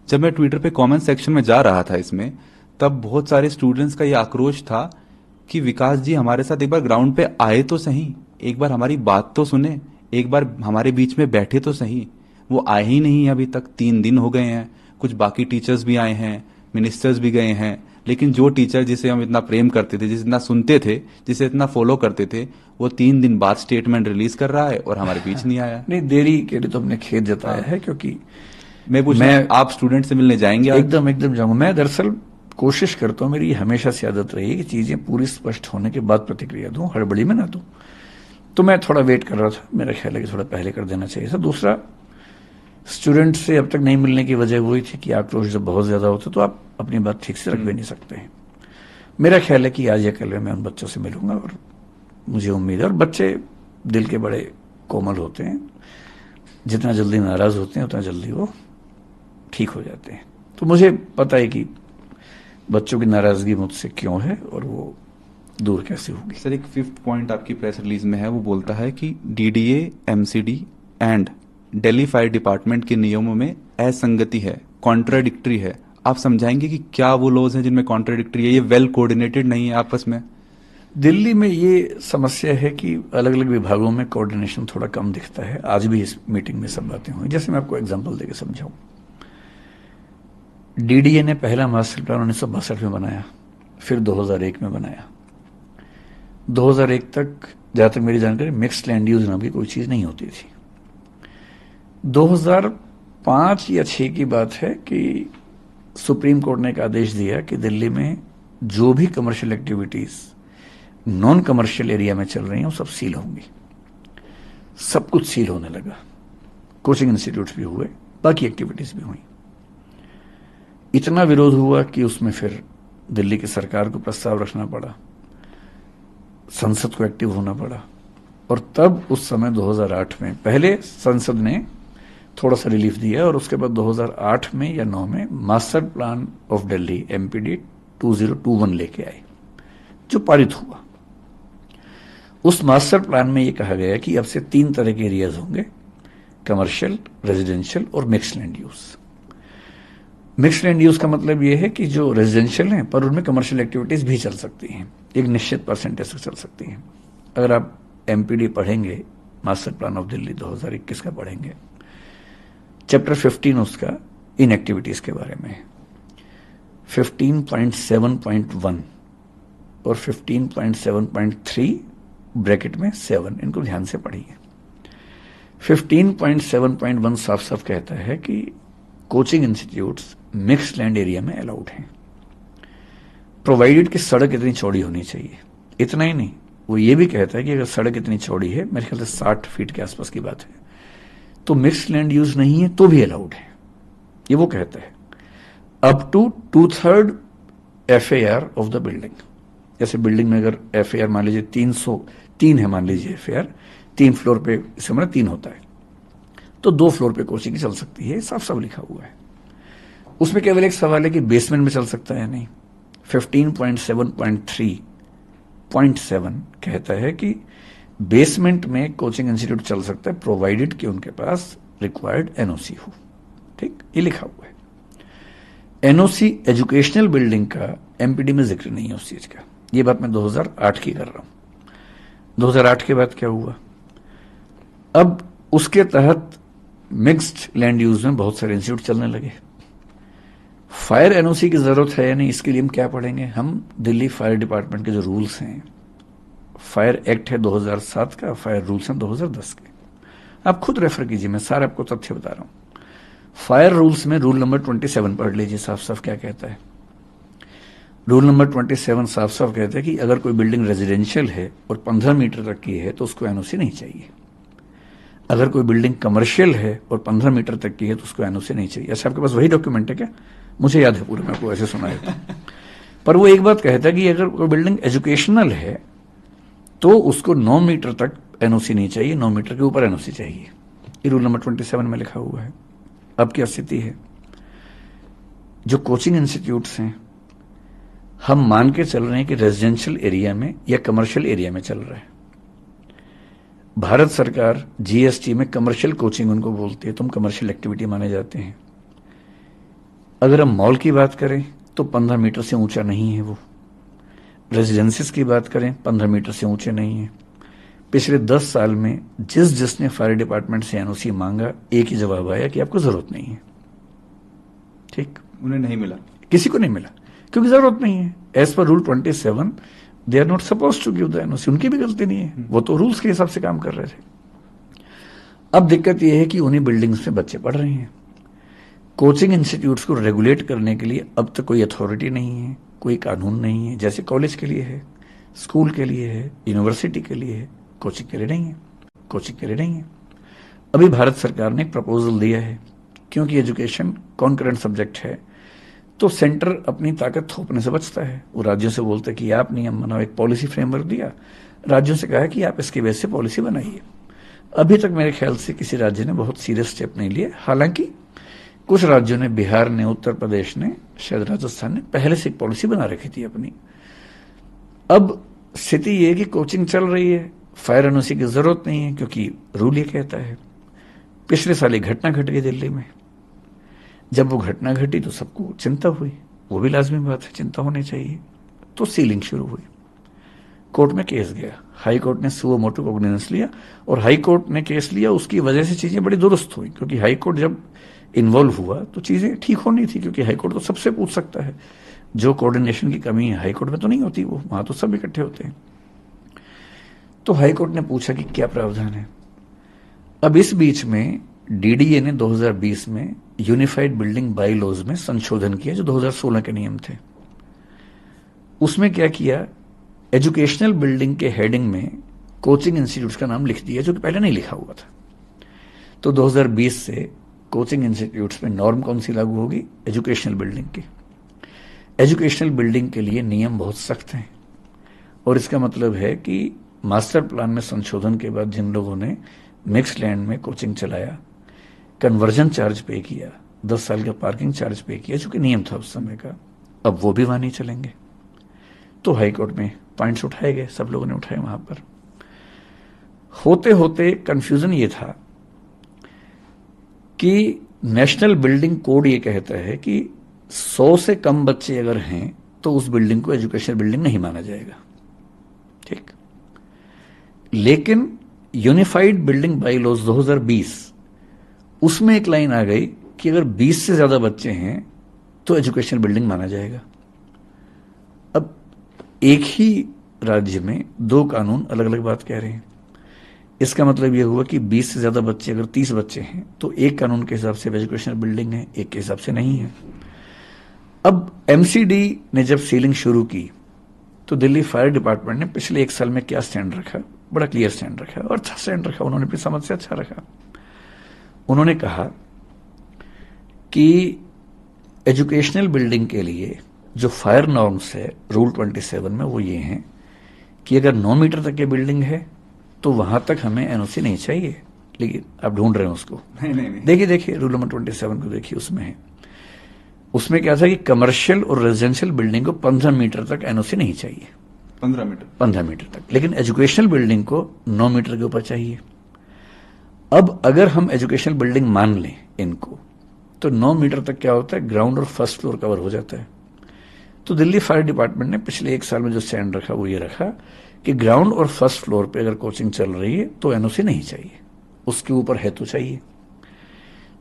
जब मैं ट्विटर पे कमेंट सेक्शन में जा रहा था इसमें, तब बहुत सारे स्टूडेंट्स का ये आक्रोश था कि विकास जी हमारे साथ एक बार ग्राउंड पे आए तो सही, एक बार हमारी बात तो सुने, एक बार हमारे बीच में बैठे तो सही। वो आए ही नहीं अभी तक, 3 दिन हो गए हैं। कुछ बाकी टीचर्स भी आए हैं, मिनिस्टर्स भी गए हैं, लेकिन जो टीचर जिसे हम इतना प्रेम करते थे, जिसे इतना सुनते थे, जिसे इतना फॉलो करते थे, वो 3 दिन बाद स्टेटमेंट रिलीज कर रहा है और हमारे बीच नहीं आया। नहीं, देरी के लिए तो हमने खेद जताया है, क्योंकि मैं आप स्टूडेंट से मिलने जाएंगे? एकदम जाऊंगा। मैं दरअसल कोशिश करता हूँ, मेरी हमेशा से आदत रही है कि चीजें पूरी स्पष्ट होने के बाद प्रतिक्रिया दूं, हड़बड़ी में ना दूं। तो मैं थोड़ा वेट कर रहा था, मेरा ख्याल है कि थोड़ा पहले कर देना चाहिए था। दूसरा, स्टूडेंट से अब तक नहीं मिलने की वजह वही थी कि आक्रोश जब बहुत ज्यादा होता तो आप अपनी बात ठीक से रख भी नहीं सकते हैं। मेरा ख्याल है कि आज या कल में मैं उन बच्चों से मिलूंगा, और मुझे उम्मीद है, और बच्चे दिल के बड़े कोमल होते हैं, जितना जल्दी नाराज होते हैं उतना जल्दी वो ठीक हो जाते हैं। तो मुझे पता है कि बच्चों की नाराजगी मुझसे क्यों है और वो दूर कैसे होगी। सर, एक 5th पॉइंट आपकी प्रेस रिलीज में है, वो बोलता है कि DDA, MCD and Delhi fire department के नियमों में असंगति है, कॉन्ट्राडिक्टरी है। आप समझाएंगे कि क्या वो लॉज हैं जिनमें कॉन्ट्राडिक्टरी है, ये वेल कोऑर्डिनेटेड नहीं है आपस में? दिल्ली में ये समस्या है कि अलग अलग विभागों में कोऑर्डिनेशन थोड़ा कम दिखता है। आज भी इस मीटिंग में सब बातें हुई। जैसे मैं आपको एग्जांपल देके समझाऊं, डीडीए ने पहला मास्टर प्लान 1962 में बनाया, फिर 2001 में बनाया। 2001 तक, जहां तक मेरी जानकारी, मिक्स्ड लैंड यूज नाम की कोई चीज नहीं होती थी। 2005 या 6 की बात है कि सुप्रीम कोर्ट ने एक आदेश दिया कि दिल्ली में जो भी commercial activities non commercial area में चल रही हैं वो सब सील होंगी। सब कुछ सील होने लगा। कोचिंग इंस्टीट्यूट्स भी हुए, बाकी एक्टिविटीज भी हुई। इतना विरोध हुआ कि उसमें फिर दिल्ली की सरकार को प्रस्ताव रखना पड़ा, संसद को एक्टिव होना पड़ा, और तब उस समय 2008 में पहले संसद ने थोड़ा सा रिलीफ दिया, और उसके बाद 2008 में या 9 में master plan of Delhi, MPD 2021 लेके आए, जो पारित हुआ। उस मास्टर प्लान में ये कहा गया कि अब से 3 तरह के एरियाज होंगे, कमर्शियल, रेजिडेंशियल और mixed land use. Mixed land use का मतलब ये है कि जो रेजिडेंशियल हैं पर उनमें कमर्शियल एक्टिविटीज भी चल सकती हैं, एक निश्चित परसेंटेज तक चल सकती हैं। अगर आप एमपीडी पढ़ेंगे, मास्टर प्लान ऑफ दिल्ली 2021 का पढ़ेंगे, चैप्टर 15 उसका इन एक्टिविटीज के बारे में है। 15.7.1 और 15.7.3 ब्रैकेट में 7, इनको ध्यान से पढ़िए। 15.7.1 साफ साफ कहता है कि coaching institutes mixed land area में अलाउड हैं, प्रोवाइडेड कि सड़क इतनी चौड़ी होनी चाहिए। इतना ही नहीं, वो ये भी कहता है कि अगर सड़क इतनी चौड़ी है, मेरे ख्याल से 60 फीट के आसपास की बात है, तो मिक्स्ड लैंड यूज नहीं है तो भी अलाउड है। ये वो कहता है up to 2/3 FAR of the building. जैसे बिल्डिंग में अगर FAR मान लीजिए 303 है, मान लीजिए FAR 3 फ्लोर पे, इससे मतलब 3 होता है, तो 2 फ्लोर पे कोचिंग चल सकती है, साफ साफ लिखा हुआ है। उसमें केवल एक सवाल है कि बेसमेंट में चल सकता है या नहीं। 15.7.3.7 कहता है कि बेसमेंट में कोचिंग इंस्टीट्यूट चल सकता है प्रोवाइडेड कि उनके पास रिक्वायर्ड एनओसी हो। ठीक, ये लिखा हुआ है। एनओसी एजुकेशनल बिल्डिंग का एमपीडी में जिक्र नहीं है उस चीज का। ये बात मैं 2008 की कर रहा हूं। 2008 के बाद क्या हुआ, अब उसके तहत मिक्स्ड लैंड यूज में बहुत सारे इंस्टीट्यूट चलने लगे। फायर एनओसी की जरूरत है या नहीं, इसके लिए हम क्या पढ़ेंगे, हम दिल्ली फायर डिपार्टमेंट के जो रूल्स हैं, फायर एक्ट है 2007 का, फायर रूल्स हैं 2010 के, आप खुद रेफर कीजिए, मैं सारे आपको तथ्य बता रहा हूं। फायर रूल्स में रूल नंबर 27 पढ़ लीजिए, साफ साफ क्या कहता है। रूल नंबर 27 साफ साफ कहता है कि अगर कोई बिल्डिंग रेजिडेंशियल है और 15 मीटर तक की है तो उसको एनओसी नहीं चाहिए। अगर कोई बिल्डिंग कमर्शियल है और 15 मीटर तक की है तो उसको एनओसी नहीं चाहिए। ऐसे आपके पास वही डॉक्यूमेंट है क्या? मुझे याद है पूरा, मैं आपको ऐसे सुनाया था। पर वो एक बात कहता है कि अगर कोई बिल्डिंग एजुकेशनल है तो उसको 9 मीटर तक एनओसी नहीं चाहिए, 9 मीटर के ऊपर एनओसी चाहिए। ये रूल नंबर 27 में लिखा हुआ है। अब क्या स्थिति है, जो कोचिंग इंस्टीट्यूट्स हैं, हम मान के चल रहे हैं कि रेजिडेंशियल एरिया में या कमर्शियल एरिया में चल रहा है। भारत सरकार जीएसटी में कमर्शियल कोचिंग उनको बोलती है, तुम कमर्शियल एक्टिविटी माने जाते हैं। अगर हम मॉल की बात करें तो 15 मीटर से ऊंचा नहीं है वो। रेजिडेंसीज की बात करें 15 मीटर से ऊंचे नहीं है। पिछले 10 साल में जिसने फायर डिपार्टमेंट से एनओसी मांगा, एक ही जवाब आया कि आपको जरूरत नहीं है। ठीक, उन्हें नहीं मिला, किसी को नहीं मिला क्योंकि जरूरत नहीं है। As per rule 27 they are not supposed to give the NOC. उनकी भी गलती नहीं है, वो तो रूल्स के हिसाब से काम कर रहे थे। अब दिक्कत यह है कि उन्हीं बिल्डिंग्स में बच्चे पढ़ रहे हैं। कोचिंग इंस्टीट्यूट्स को रेगुलेट करने के लिए अब तक कोई अथॉरिटी नहीं है, कोई कानून नहीं है। जैसे कॉलेज के लिए है, स्कूल के लिए है, यूनिवर्सिटी के लिए है, कोचिंग के लिए नहीं है। कोचिंग के लिए नहीं है। अभी भारत सरकार ने एक प्रपोजल दिया है, क्योंकि एजुकेशन कॉन्करेंट सब्जेक्ट है तो सेंटर अपनी ताकत थोपने से बचता है। वो राज्यों से बोलते कि आप नियम बनाओ, एक पॉलिसी फ्रेमवर्क दिया, राज्यों से कहा कि आप इसके बेस से पॉलिसी बनाइए। अभी तक मेरे ख्याल से किसी राज्य ने बहुत सीरियस स्टेप नहीं लिए। हालांकि कुछ राज्यों ने, बिहार ने, उत्तर प्रदेश ने, शायद राजस्थान ने पहले से एक पॉलिसी बना रखी थी अपनी। अब स्थिति यह कि कोचिंग चल रही है, फायर एनओसी की जरूरत नहीं है क्योंकि रूल ये कहता है। पिछले साल एक घटना घट गई दिल्ली में। जब वो घटना घटी तो सबको चिंता हुई, वो भी लाजमी बात है, चिंता होनी चाहिए। तो सीलिंग शुरू हुई, कोर्ट में केस गया, हाई कोर्ट ने सुओ मोटो कॉग्निजेंस लिया और हाई कोर्ट ने केस लिया। उसकी वजह से चीजें बड़ी दुरुस्त हुई, क्योंकि हाई कोर्ट जब इन्वॉल्व हुआ तो चीजें ठीक होनी थी, क्योंकि हाई कोर्ट तो सबसे पूछ सकता है। जो कोऑर्डिनेशन की कमी है हाई कोर्ट में तो नहीं होती, वो वहां तो सब इकट्ठे होते हैं। तो हाई कोर्ट ने पूछा कि क्या प्रावधान है। अब इस बीच में डीडीए ने 2020 में यूनिफाइड बिल्डिंग बाई लॉज में संशोधन किया, जो 2016 के नियम थे। उसमें क्या किया, एजुकेशनल बिल्डिंग के हेडिंग में कोचिंग इंस्टीट्यूट्स का नाम लिख दिया, जो कि पहले नहीं लिखा हुआ था। तो 2020 से कोचिंग इंस्टीट्यूट्स में नॉर्म कौन सी लागू होगी, एजुकेशनल बिल्डिंग की। एजुकेशनल बिल्डिंग के लिए नियम बहुत सख्त हैं और इसका मतलब है कि मास्टर प्लान में संशोधन के बाद जिन लोगों ने मिक्स लैंड में कोचिंग चलाया, कन्वर्जन चार्ज पे किया, 10 साल का पार्किंग चार्ज पे किया, जो कि नियम था उस समय का, अब वो भी वहां नहीं चलेंगे। तो हाईकोर्ट में पॉइंट्स उठाए गए, सब लोगों ने उठाए। वहां पर होते होते कंफ्यूजन ये था कि नेशनल बिल्डिंग कोड ये कहता है कि 100 से कम बच्चे अगर हैं तो उस बिल्डिंग को एजुकेशनल बिल्डिंग नहीं माना जाएगा, ठीक। लेकिन यूनिफाइड बिल्डिंग बाईलॉज 2020 उसमें एक लाइन आ गई कि अगर 20 से ज्यादा बच्चे हैं तो एजुकेशनल बिल्डिंग माना जाएगा। अब एक ही राज्य में दो कानून अलग अलग बात कह रहे हैं। इसका मतलब यह हुआ कि 20 से ज्यादा बच्चे, अगर 30 बच्चे हैं तो एक कानून के हिसाब से एजुकेशनल बिल्डिंग है, एक के हिसाब से नहीं है। अब एमसीडी ने जब सीलिंग शुरू की तो दिल्ली फायर डिपार्टमेंट ने पिछले 1 साल में क्या स्टैंड रखा, बड़ा क्लियर स्टैंड रखा और अच्छा स्टैंड रखा। उन्होंने अपनी समझ से अच्छा रखा। उन्होंने कहा कि एजुकेशनल बिल्डिंग के लिए जो फायर नॉर्म्स है रूल 27 में वो ये हैं कि अगर 9 मीटर तक की बिल्डिंग है तो वहां तक हमें एनओसी नहीं चाहिए। लेकिन आप ढूंढ रहे हैं उसको, नहीं। देखिए रूल नंबर 27 को देखिए, उसमें है, उसमें क्या था कि कमर्शियल और रेजिडेंशियल बिल्डिंग को 15 मीटर तक एनओसी नहीं चाहिए। 15 मीटर तक, लेकिन एजुकेशनल बिल्डिंग को 9 मीटर के ऊपर चाहिए। अब अगर हम एजुकेशनल बिल्डिंग मान लें इनको, तो 9 मीटर तक क्या होता है, ग्राउंड और फर्स्ट फ्लोर कवर हो जाता है। तो दिल्ली फायर डिपार्टमेंट ने पिछले 1 साल में जो स्टैंड रखा वो ये रखा कि ग्राउंड और फर्स्ट फ्लोर पे अगर कोचिंग चल रही है तो एनओसी नहीं चाहिए, उसके ऊपर है तो चाहिए।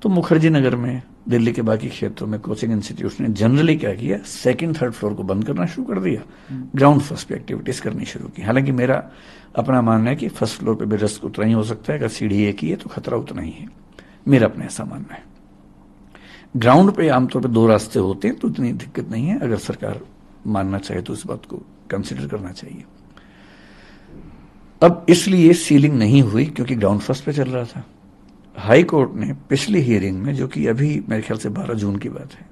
तो मुखर्जी नगर में, दिल्ली के बाकी क्षेत्रों में कोचिंग इंस्टीट्यूट ने जनरली क्या किया, 2nd 3rd फ्लोर को बंद करना शुरू कर दिया, ग्राउंड फर्स्ट पे एक्टिविटीज करनी शुरू की। हालांकि मेरा अपना मानना है कि फर्स्ट फ्लोर पे भी रिस्क उतना ही हो सकता है, अगर सीढ़ी एक ही है तो खतरा उतना ही है, मेरा अपना ऐसा मानना है। ग्राउंड पे आमतौर पर 2 रास्ते होते हैं तो इतनी दिक्कत नहीं है, अगर सरकार मानना चाहे तो इस बात को कंसिडर करना चाहिए। अब इसलिए सीलिंग नहीं हुई क्योंकि ग्राउंड फर्स्ट पे चल रहा था। हाई कोर्ट ने पिछली हियरिंग में, जो कि अभी मेरे ख्याल से 12 जून की बात है,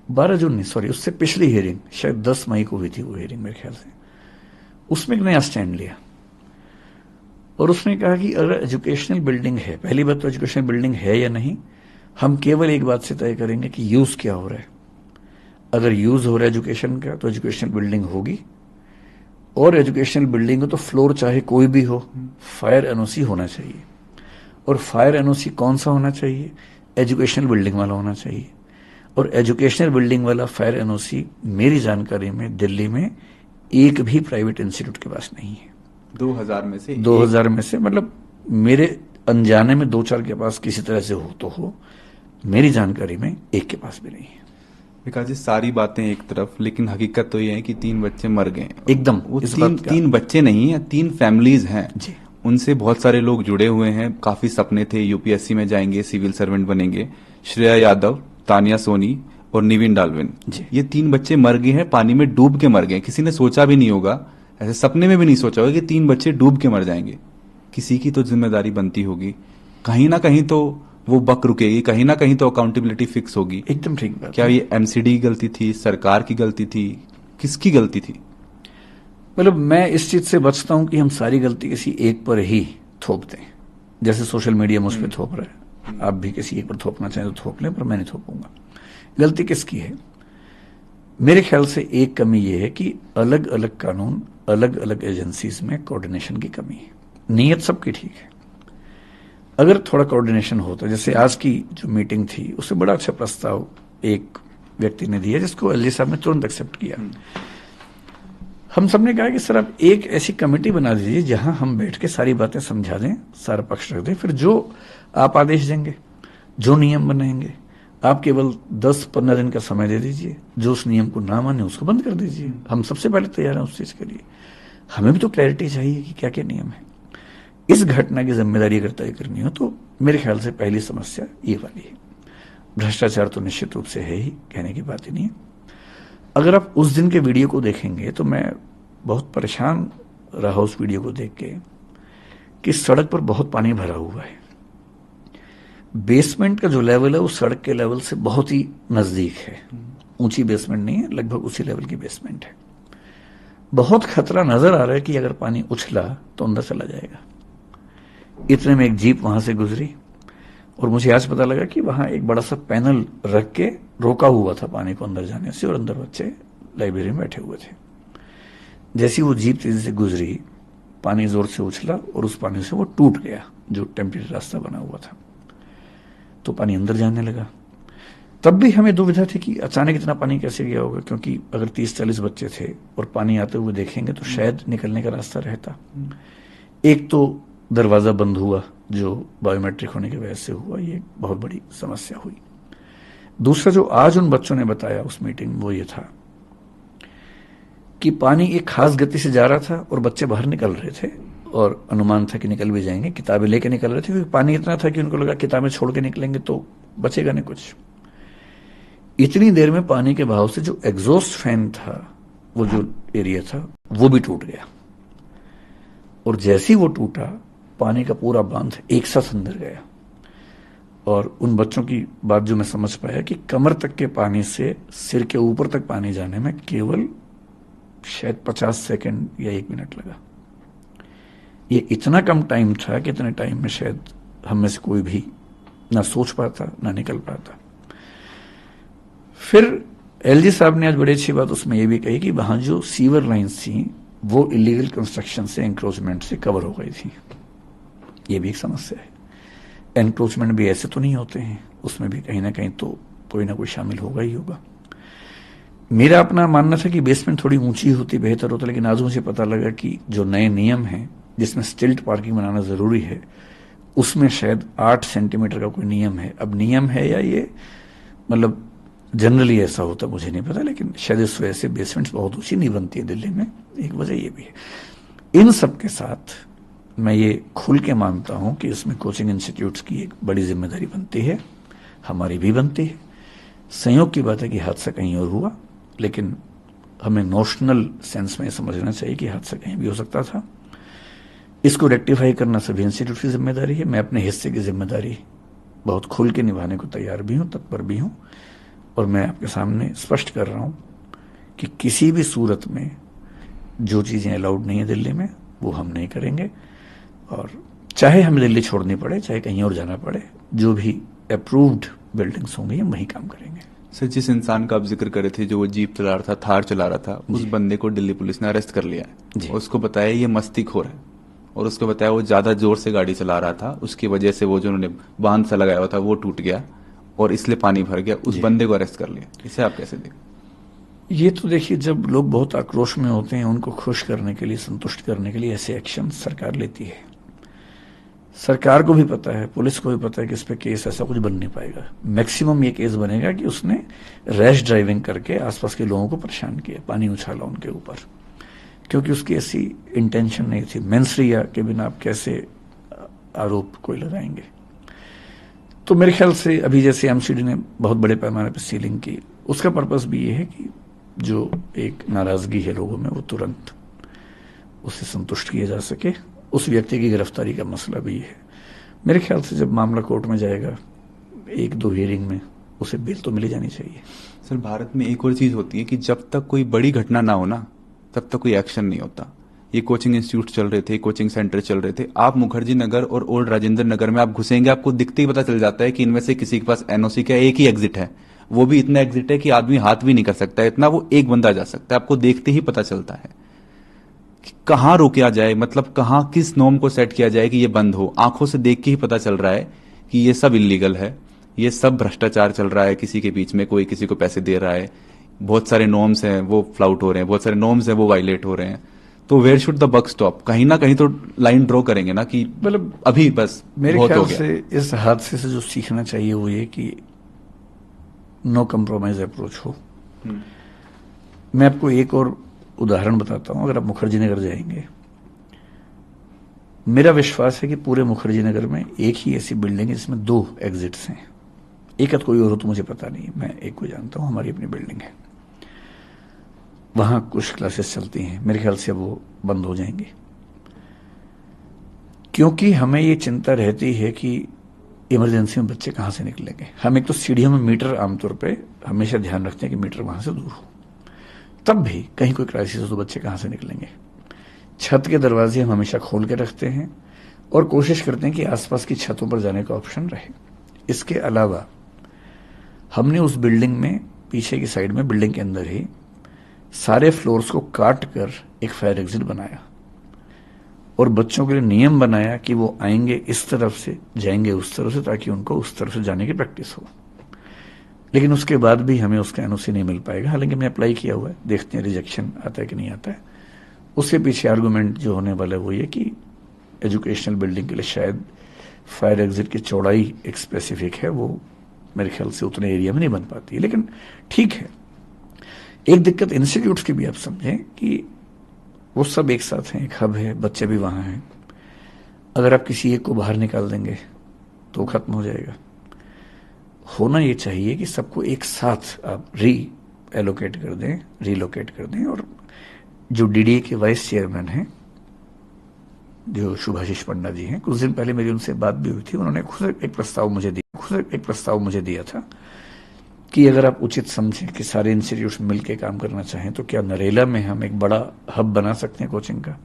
12 जून नहीं सॉरी, उससे पिछली हियरिंग शायद 10 मई को हुई थी वो हियरिंग मेरे ख्याल से, उसमें एक नया स्टैंड लिया और उसने कहा कि अगर एजुकेशनल बिल्डिंग है, पहली बात तो एजुकेशनल बिल्डिंग है या नहीं, हम केवल एक बात से तय करेंगे कि यूज क्या हो रहा है। अगर यूज हो रहा है एजुकेशन का तो एजुकेशनल बिल्डिंग होगी, और एजुकेशनल बिल्डिंग हो तो फ्लोर चाहे कोई भी हो, फायर एनओसी होना चाहिए। और फायर एनओसी कौन सा होना चाहिए, एजुकेशनल बिल्डिंग वाला होना चाहिए। और एजुकेशनल बिल्डिंग वाला फायर एनओसी मेरी जानकारी में दिल्ली में एक भी प्राइवेट इंस्टीट्यूट के पास नहीं है। 2000 में से मतलब मेरे अनजाने में 2-4 के पास किसी तरह से हो तो हो, मेरी जानकारी में एक के पास भी नहीं है। विकास जी, सारी बातें एक तरफ, लेकिन हकीकत तो ये है कि 3 बच्चे मर गए एकदम। वो 3 बच्चे नहीं है, 3 फैमिलीज हैं जी। उनसे बहुत सारे लोग जुड़े हुए हैं, काफी सपने थे, यूपीएससी में जाएंगे, सिविल सर्वेंट बनेंगे। श्रेया यादव, तानिया सोनी और निविन डाल्विन, ये 3 बच्चे मर गए हैं, पानी में डूब के मर गए। किसी ने सोचा भी नहीं होगा, ऐसे सपने में भी नहीं सोचा होगा कि 3 बच्चे डूब के मर जाएंगे। किसी की तो जिम्मेदारी बनती होगी, कहीं ना कहीं तो वो बक रुकेगी, कहीं ना कहीं तो अकाउंटेबिलिटी फिक्स होगी। एकदम ठीक बात। क्या ये एमसीडी की गलती थी, सरकार की गलती थी, किसकी गलती थी? मतलब मैं इस चीज से बचता हूं कि हम सारी गलती किसी एक पर ही थोप दें, जैसे सोशल मीडिया मुझ पर थोप रहा है। आप भी किसी एक पर थोपना चाहें तो थोप लें, पर मैं नहीं थोपूंगा। गलती किसकी है? मेरे ख्याल से एक कमी यह है कि अलग अलग कानून, अलग अलग एजेंसीज में कोऑर्डिनेशन की कमी है। नीयत सबकी ठीक है, अगर थोड़ा कोऑर्डिनेशन होता, जैसे आज की जो मीटिंग थी उससे बड़ा अच्छा प्रस्ताव एक व्यक्ति ने दिया जिसको एलजी साहब ने तुरंत एक्सेप्ट किया। हम सबने कहा कि सर आप एक ऐसी कमेटी बना दीजिए जहां हम बैठ के सारी बातें समझा दें, सारा पक्ष रख दें, फिर जो आप आदेश देंगे, जो नियम बनाएंगे, आप केवल 10-15 दिन का समय दे दीजिए, जो उस नियम को ना माने उसको बंद कर दीजिए। हम सबसे पहले तैयार हैं उस चीज के लिए। हमें भी तो क्लैरिटी चाहिए कि क्या क्या नियम है। इस घटना की जिम्मेदारी अगर तय करनी हो तो मेरे ख्याल से पहली समस्या ये वाली है। भ्रष्टाचार तो निश्चित रूप से है ही, कहने की बात ही नहीं है। अगर आप उस दिन के वीडियो को देखेंगे तो मैं बहुत परेशान रहा उस वीडियो को देख के कि सड़क पर बहुत पानी भरा हुआ है। बेसमेंट का जो लेवल है वो सड़क के लेवल से बहुत ही नजदीक है, ऊंची बेसमेंट नहीं है, लगभग उसी लेवल की बेसमेंट है। बहुत खतरा नजर आ रहा है कि अगर पानी उछला तो अंदर चला जाएगा। इतने में एक जीप वहां से गुजरी और मुझे आज पता लगा कि वहां एक बड़ा सा पैनल रख के रोका हुआ था पानी को अंदर जाने से, और अंदर बच्चे लाइब्रेरी में बैठे हुए थे। जैसी वो जीप तेजी से गुजरी, पानी जोर से उछला और उस पानी से वो टूट गया जो टेम्परेरी रास्ता बना हुआ था, तो पानी अंदर जाने लगा। तब भी हमें दुविधा थी कि अचानक इतना पानी कैसे गया होगा, क्योंकि अगर 30-40 बच्चे थे और पानी आते हुए देखेंगे तो शायद निकलने का रास्ता रहता। एक तो दरवाजा बंद हुआ जो बायोमेट्रिक होने की वजह से हुआ, ये बहुत बड़ी समस्या हुई। दूसरा जो आज उन बच्चों ने बताया उस मीटिंग में, वो ये था कि पानी एक खास गति से जा रहा था और बच्चे बाहर निकल रहे थे, और अनुमान था कि निकल भी जाएंगे, किताबें लेके निकल रहे थे, क्योंकि पानी इतना था कि उनको लगा किताबें छोड़ के निकलेंगे तो बचेगा नहीं कुछ। इतनी देर में पानी के बहाव से जो एग्जॉस्ट फैन था, वो जो एरिया था, वो भी टूट गया, और जैसे ही वो टूटा पानी का पूरा बांध एक साथ अंदर गया। और उन बच्चों की बात जो मैं समझ पाया कि कमर तक के पानी से सिर के ऊपर तक पानी जाने में केवल शायद 50 सेकंड या 1 मिनट लगा। ये इतना कम टाइम था कि इतने टाइम में शायद हम में से कोई भी ना सोच पाता ना निकल पाता। फिर एलजी साहब ने आज बड़ी अच्छी बात उसमें ये भी कही कि वहां जो सीवर लाइन्स थी वो इलीगल कंस्ट्रक्शन से, एंक्रोचमेंट से कवर हो गई थी। ये भी एक समस्या है। एंक्रोचमेंट भी ऐसे तो नहीं होते हैं, उसमें भी कहीं ना कहीं तो कोई ना कोई शामिल होगा ही होगा। मेरा अपना मानना था कि बेसमेंट थोड़ी ऊंची होती बेहतर होता, लेकिन आज मुझे पता लगा कि जो नए नियम हैं जिसमें स्टिल्ट पार्किंग बनाना जरूरी है, उसमें शायद 8 सेंटीमीटर का कोई नियम है। अब नियम है या ये मतलब जनरली ऐसा होता मुझे नहीं पता, लेकिन शायद इस वजह से बेसमेंट्स बहुत ऊंची नहीं बनती है दिल्ली में, एक वजह ये भी है। इन सब के साथ मैं ये खुल के मानता हूं कि इसमें कोचिंग इंस्टीट्यूट्स की एक बड़ी जिम्मेदारी बनती है, हमारी भी बनती है। संयोग की बात है कि हादसा कहीं और हुआ, लेकिन हमें नोशनल सेंस में समझना चाहिए कि हादसा कहीं भी हो सकता था। इसको रेक्टिफाई करना सभी इंस्टीट्यूट की जिम्मेदारी है। मैं अपने हिस्से की जिम्मेदारी बहुत खुल के निभाने को तैयार भी हूं, तत्पर भी हूं, और मैं आपके सामने स्पष्ट कर रहा हूं कि किसी भी सूरत में जो चीजें अलाउड नहीं है दिल्ली में वो हम नहीं करेंगे, और चाहे हमें दिल्ली छोड़नी पड़े, चाहे कहीं और जाना पड़े, जो भी अप्रूव्ड बिल्डिंग्स होंगी हम वहीं काम करेंगे। सर, जिस इंसान का आप जिक्र कर रहे थे जो वो जीप चला रहा था, थार चला रहा था, उस बंदे को दिल्ली पुलिस ने अरेस्ट कर लिया है। उसको बताया ये मस्तीखोर है, और उसको बताया वो ज्यादा जोर से गाड़ी चला रहा था, उसकी वजह से वो जो उन्होंने बांध सा लगाया हुआ था वो टूट गया और इसलिए पानी भर गया। उस बंदे को अरेस्ट कर लिया। इसे आप कैसे देखते? ये तो देखिए, जब लोग बहुत आक्रोश में होते हैं उनको खुश करने के लिए, संतुष्ट करने के लिए ऐसे एक्शन सरकार लेती है। सरकार को भी पता है, पुलिस को भी पता है कि इस पे केस ऐसा कुछ बन नहीं पाएगा। मैक्सिमम ये केस बनेगा कि उसने रैश ड्राइविंग करके आसपास के लोगों को परेशान किया, पानी उछाला उनके ऊपर, क्योंकि उसकी ऐसी इंटेंशन नहीं थी। मेंसरिया के बिना आप कैसे आरोप कोई लगाएंगे? तो मेरे ख्याल से अभी जैसे एमसीडी ने बहुत बड़े पैमाने पर सीलिंग की, उसका पर्पस भी ये है कि जो एक नाराजगी है लोगों में वो तुरंत उससे संतुष्ट किया जा सके। उस व्यक्ति की गिरफ्तारी का मसला भी है। मेरे ख्याल से जब मामला कोर्ट में जाएगा 1-2 हियरिंग में उसे बेल तो मिली जानी चाहिए। सर, भारत में एक और चीज होती है कि जब तक कोई बड़ी घटना ना हो ना, तब तक कोई एक्शन नहीं होता। ये कोचिंग इंस्टीट्यूट चल रहे थे, कोचिंग सेंटर चल रहे थे। आप मुखर्जी नगर और ओल्ड राजेंद्र नगर में आप घुसेंगे, आपको दिखते ही पता चल जाता है कि इनमें से किसी के पास एनओसी का एक ही एग्जिट है, वो भी इतना एग्जिट है कि आदमी हाथ भी नहीं कर सकता है, इतना वो एक बंदा जा सकता है। आपको देखते ही पता चलता है कि कहां रोका जाए, मतलब कहां किस नॉर्म को सेट किया जाए कि ये बंद हो। आंखों से देख के ही पता चल रहा है कि ये सब इलीगल है, ये सब भ्रष्टाचार चल रहा है, किसी के बीच में कोई किसी को पैसे दे रहा है, बहुत सारे नॉर्म्स हैं वो फ्लाउट हो रहे हैं, बहुत सारे नॉर्म्स हैं वो वायलेट हो रहे हैं। तो where should the buck stop? कहीं ना कहीं तो लाइन ड्रॉ करेंगे ना कि मतलब अभी बस मेरे ख्याल से इस हादसे से जो सीखना चाहिए वो ये कि नो कंप्रोमाइज अप्रोच हो। मैं आपको एक और उदाहरण बताता हूं। अगर आप मुखर्जी नगर जाएंगे, मेरा विश्वास है कि पूरे मुखर्जी नगर में एक ही ऐसी बिल्डिंग है जिसमें 2 एग्जिट्स हैं। एक आध कोई और हो तो मुझे पता नहीं, मैं एक को जानता हूं, हमारी अपनी बिल्डिंग है। वहां कुछ क्लासेस चलती हैं, मेरे ख्याल से वो बंद हो जाएंगी, क्योंकि हमें ये चिंता रहती है कि इमरजेंसी में बच्चे कहां से निकलेंगे। हम एक तो सीढ़ियों में मीटर आमतौर पे हमेशा ध्यान रखते हैं कि मीटर वहां से दूर हो, तब भी कहीं कोई क्राइसिस हो तो बच्चे कहां से निकलेंगे। छत के दरवाजे हम हमेशा खोल के रखते हैं और कोशिश करते हैं कि आसपास की छतों पर जाने का ऑप्शन रहे। इसके अलावा हमने उस बिल्डिंग में पीछे की साइड में बिल्डिंग के अंदर ही सारे फ्लोर्स को काट कर एक फायर एग्जिट बनाया और बच्चों के लिए नियम बनाया कि वो आएंगे इस तरफ से, जाएंगे उस तरफ से, ताकि उनको उस तरफ से जाने की प्रैक्टिस हो। लेकिन उसके बाद भी हमें उसका एनओसी नहीं मिल पाएगा। हालांकि हमने अप्लाई किया हुआ है, देखते हैं रिजेक्शन आता है कि नहीं आता है। उसके पीछे आर्गूमेंट जो होने वाला है वो ये कि एजुकेशनल बिल्डिंग के लिए शायद फायर एग्जिट की चौड़ाई एक स्पेसिफिक है, वो मेरे ख्याल से उतने एरिया में नहीं बन पाती है। लेकिन ठीक है, एक दिक्कत इंस्टीट्यूट्स की भी आप समझें कि वो सब एक साथ हैं, एक हब है, बच्चे भी वहां हैं। अगर आप किसी एक को बाहर निकाल देंगे तो खत्म हो जाएगा। होना ये चाहिए कि सबको एक साथ आप एलोकेट कर दें, रीलोकेट कर दें। और जो डीडीए के वाइस चेयरमैन हैं, जो शुभाशीष पंडा जी हैं, कुछ दिन पहले मेरी उनसे बात भी हुई थी। उन्होंने खुद एक प्रस्ताव मुझे दिया था कि अगर आप उचित समझें कि सारे इंस्टीट्यूट्स मिलकर काम करना चाहें तो क्या नरेला में हम एक बड़ा हब बना सकते हैं कोचिंग का।